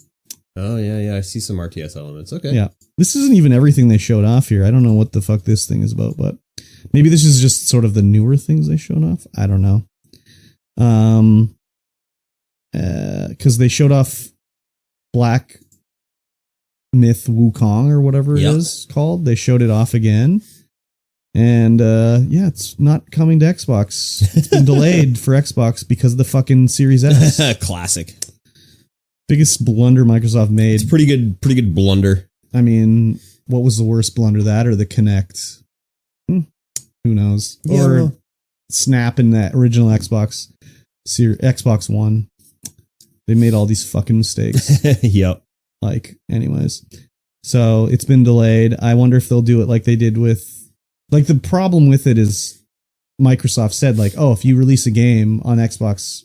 Oh, yeah. I see some RTS elements. Okay. Yeah. This isn't even everything they showed off here. I don't know what the fuck this thing is about, but maybe this is just sort of the newer things they showed off. I don't know. Because they showed off Black Myth Wukong or whatever it is called. They showed it off again. And it's not coming to Xbox. It's been delayed for Xbox because of the fucking Series S. Classic. Biggest blunder Microsoft made. It's pretty good blunder. I mean, what was the worst blunder, that or the Kinect? Who knows? Yeah, or Snap in that original Xbox One. They made all these fucking mistakes. Yep. Like, anyways. So it's been delayed. I wonder if they'll do it like they did with, like, the problem with it is Microsoft said, like, oh, if you release a game on Xbox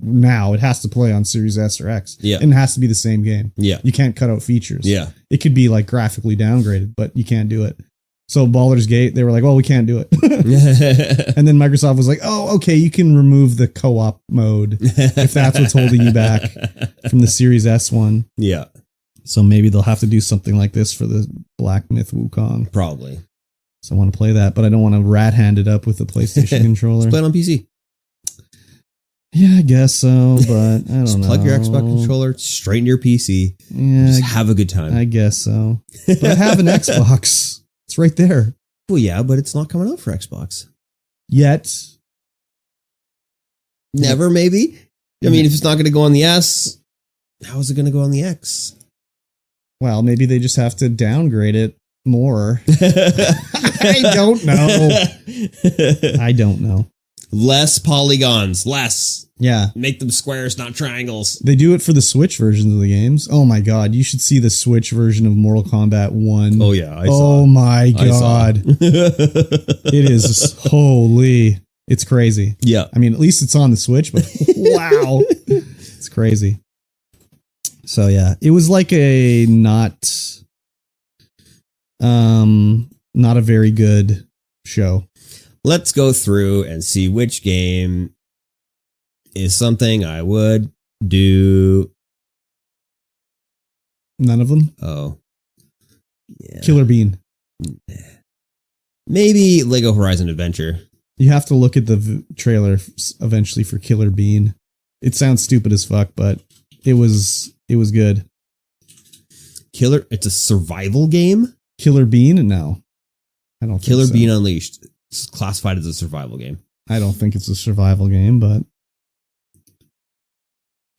now, it has to play on Series S or X. Yeah. And it has to be the same game. Yeah. You can't cut out features. Yeah. It could be like graphically downgraded, but you can't do it. So Baldur's Gate, they were like, well, we can't do it. And then Microsoft was like, oh, okay, you can remove the co-op mode if that's what's holding you back from the Series S one. Yeah. So maybe they'll have to do something like this for the Black Myth Wukong. Probably. So I want to play that, but I don't want to rat hand it up with the PlayStation controller. Play it on PC. Yeah, I guess so, but I don't know. Plug your Xbox controller straight into your PC. Yeah, just have a good time. I guess so. But I have an Xbox. It's right there. Well, yeah, but it's not coming out for Xbox. Yet. Never, maybe? I mean, if it's not going to go on the S, how is it going to go on the X? Well, maybe they just have to downgrade it more. I don't know. I don't know. Less polygons. Less. Yeah. Make them squares, not triangles. They do it for the Switch versions of the games. Oh my god, you should see the Switch version of Mortal Kombat 1. Oh yeah, I saw. Oh my god. It is holy. It's crazy. Yeah. I mean, at least it's on the Switch, but wow. It's crazy. So yeah, it was like a not a very good show. Let's go through and see which game is something I would do. None of them? Oh. Yeah. Killer Bean. Maybe Lego Horizon Adventure. You have to look at the trailer eventually for Killer Bean. It sounds stupid as fuck, but it was good. It's a survival game? Killer Bean? No. I don't think Killer so. Bean Unleashed. It's classified as a survival game. I don't think it's a survival game, but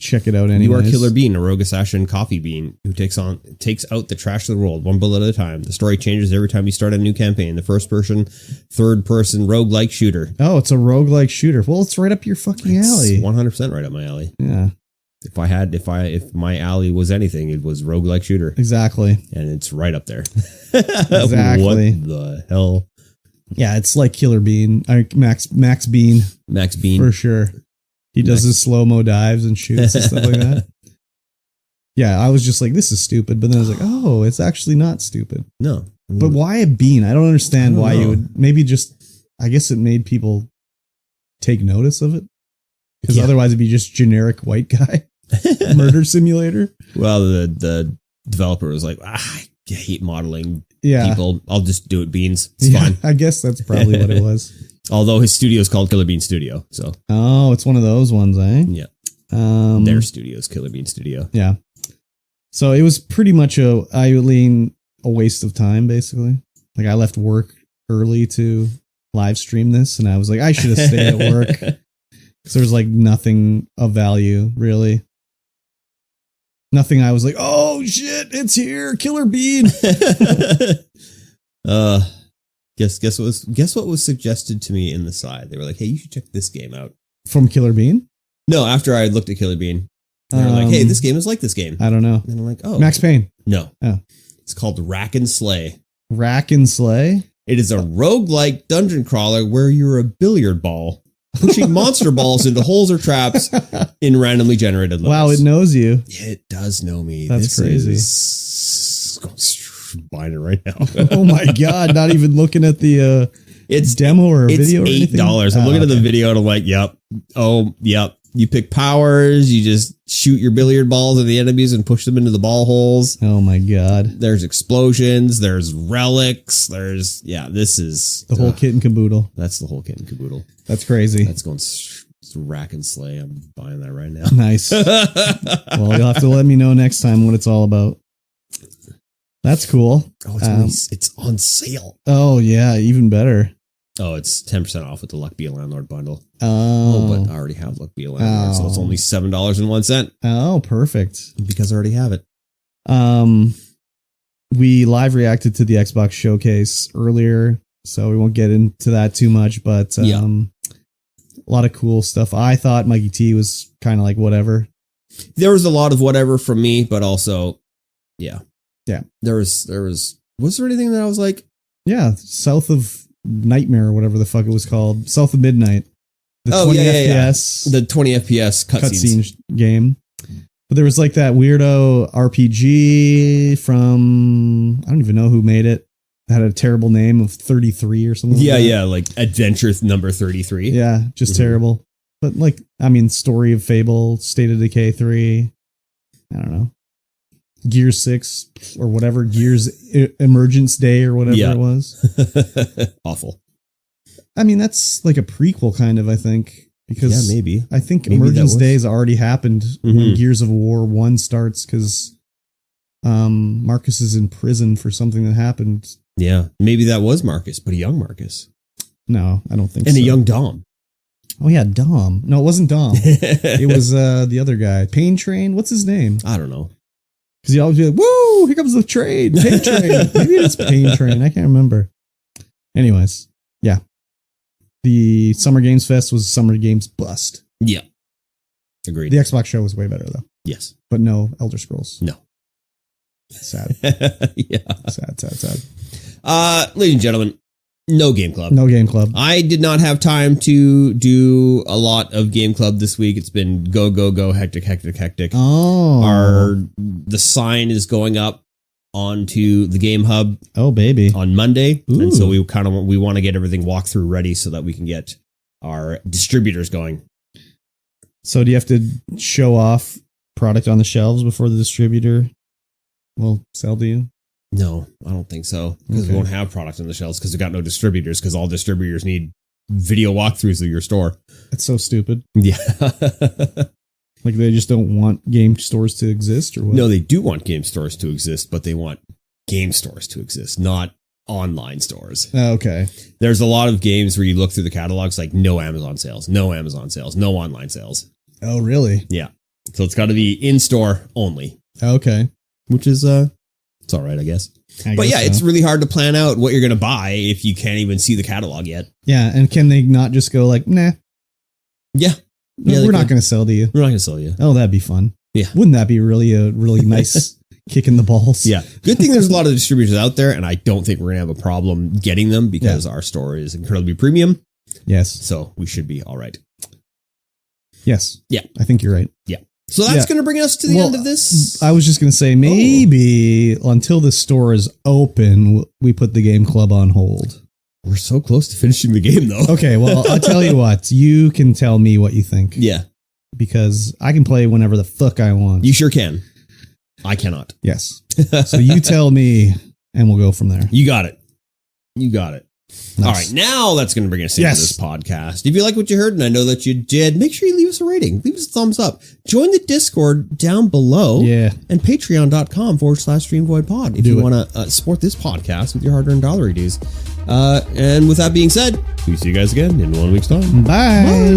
check it out anyway. You are Killer Bean, a rogue assassin coffee bean who takes out the trash of the world one bullet at a time. The story changes every time you start a new campaign. The first person, third person roguelike shooter. Oh, it's a roguelike shooter. Well, it's right up your fucking alley. 100% right up my alley. Yeah. If my alley was anything, it was roguelike shooter. Exactly. And it's right up there. Exactly. What the hell? Yeah, it's like Killer Bean. Max Bean. Max Bean. For sure. He does his slow-mo dives and shoots and stuff like that. Yeah, I was just like, this is stupid. But then I was like, oh, it's actually not stupid. No. But why a bean? I don't understand why you would. Maybe just, I guess it made people take notice of it. Because otherwise it'd be just generic white guy. Murder simulator. Well, the developer was like, I hate modeling people. I'll just do it beans. It's fine. I guess that's probably what it was. Although his studio is called Killer Bean Studio. So. Oh, it's one of those ones, eh? Yeah. Their studio is Killer Bean Studio. Yeah. So it was pretty much a waste of time, basically. Like I left work early to live stream this, and I was like, I should have stayed at work. Because there was like nothing of value, really. Nothing I was like, oh shit, it's here, Killer Bean. Guess what was suggested to me in the side? They were like, hey, you should check this game out. From Killer Bean? No, after I looked at Killer Bean. They were like, hey, this game is like this game. I don't know. And I'm like, oh. Max Payne? No. Oh. It's called Rack and Slay. Rack and Slay? It is a roguelike dungeon crawler where you're a billiard ball, pushing monster balls into holes or traps in randomly generated levels. Wow, it knows you. It does know me. That's crazy. Is buying it right now. Oh my God. Not even looking at the It's demo or it's video or anything? $8. I'm looking at the video and I'm like, yep. Oh, yep. You pick powers. You just shoot your billiard balls at the enemies and push them into the ball holes. Oh my God. There's explosions. There's relics. This is The whole kit and caboodle. That's the whole kit and caboodle. That's crazy. That's going rack and slay. I'm buying that right now. Nice. Well, you'll have to let me know next time what it's all about. That's cool. Oh, it's on sale. Oh yeah, even better. Oh, it's 10% off with the Luck Be a Landlord bundle. Oh, But I already have Luck Be a Landlord, so it's only $7.01. Oh, perfect. Because I already have it. We live reacted to the Xbox showcase earlier, so we won't get into that too much, but a lot of cool stuff. I thought Mikey T was kind of like whatever. There was a lot of whatever from me, but also, yeah. There was there anything that I was like, yeah, South of Nightmare or whatever the fuck it was called, South of Midnight. The 20 FPS, the 20 FPS cutscenes game. But there was like that weirdo RPG from, I don't even know who made it. It had a terrible name of 33 or something. Like Adventure number 33. Yeah, just terrible. But like, I mean, Story of Fable, State of Decay 3, I don't know. Gears 6 or whatever, Gears Emergence Day or whatever it was. Awful. I mean, that's like a prequel kind of, I think. Because maybe. I think Emergence Days already happened when Gears of War 1 starts because Marcus is in prison for something that happened. Yeah, maybe that was Marcus, but a young Marcus. No, I don't think so. And a young Dom. Oh yeah, Dom. No, it wasn't Dom. It was the other guy. Pain Train? What's his name? I don't know. Because he always be like, woo, here comes the train. Pain Train. Maybe it's Pain Train. I can't remember. Anyways, yeah. The Summer Games Fest was Summer Games bust. Yeah. Agreed. The Xbox show was way better though. Yes. But no Elder Scrolls. No. Sad. Yeah. Sad. Ladies and gentlemen, no Game Club. No Game Club. I did not have time to do a lot of Game Club this week. It's been go, hectic. Oh. The sign is going up onto the Game Hub. Oh, baby. On Monday. Ooh. And so we want to get everything walkthrough ready so that we can get our distributors going. So do you have to show off product on the shelves before the distributor will sell to you? No, I don't think so. Because we won't have product on the shelves because we got no distributors because all distributors need video walkthroughs of your store. That's so stupid. Yeah. Like they just don't want game stores to exist or what? No, they do want game stores to exist, but they want game stores to exist, not online stores. Okay. There's a lot of games where you look through the catalogs like no Amazon sales, no online sales. Oh, really? Yeah. So it's got to be in-store only. Okay. Which is, it's all right, I guess. But yeah, it's really hard to plan out what you're going to buy if you can't even see the catalog yet. Yeah, and can they not just go like, nah? Yeah. No, we're not going to sell to you. We're not going to sell you. Oh, that'd be fun. Yeah. Wouldn't that be really a really nice kick in the balls? Yeah. Good thing there's a lot of distributors out there, and I don't think we're going to have a problem getting them because our store is incredibly premium. Yes. So we should be all right. Yes. Yeah. I think you're right. Yeah. So that's going to bring us to the end of this. I was just going to say maybe until the store is open, we put the Game Club on hold. We're so close to finishing the game, though. Okay, well, I'll tell you what. You can tell me what you think. Yeah. Because I can play whenever the fuck I want. You sure can. I cannot. Yes. So you tell me, and we'll go from there. You got it. You got it. Nice. All right, now that's going to bring us into this podcast. If you like what you heard, and I know that you did, make sure you leave us a rating. Leave us a thumbs up. Join the Discord down below. Yeah. And patreon.com/StreamVoid if you want to support this podcast with your hard-earned dollar dues. And with that being said, we see you guys again in 1 week's time. Bye.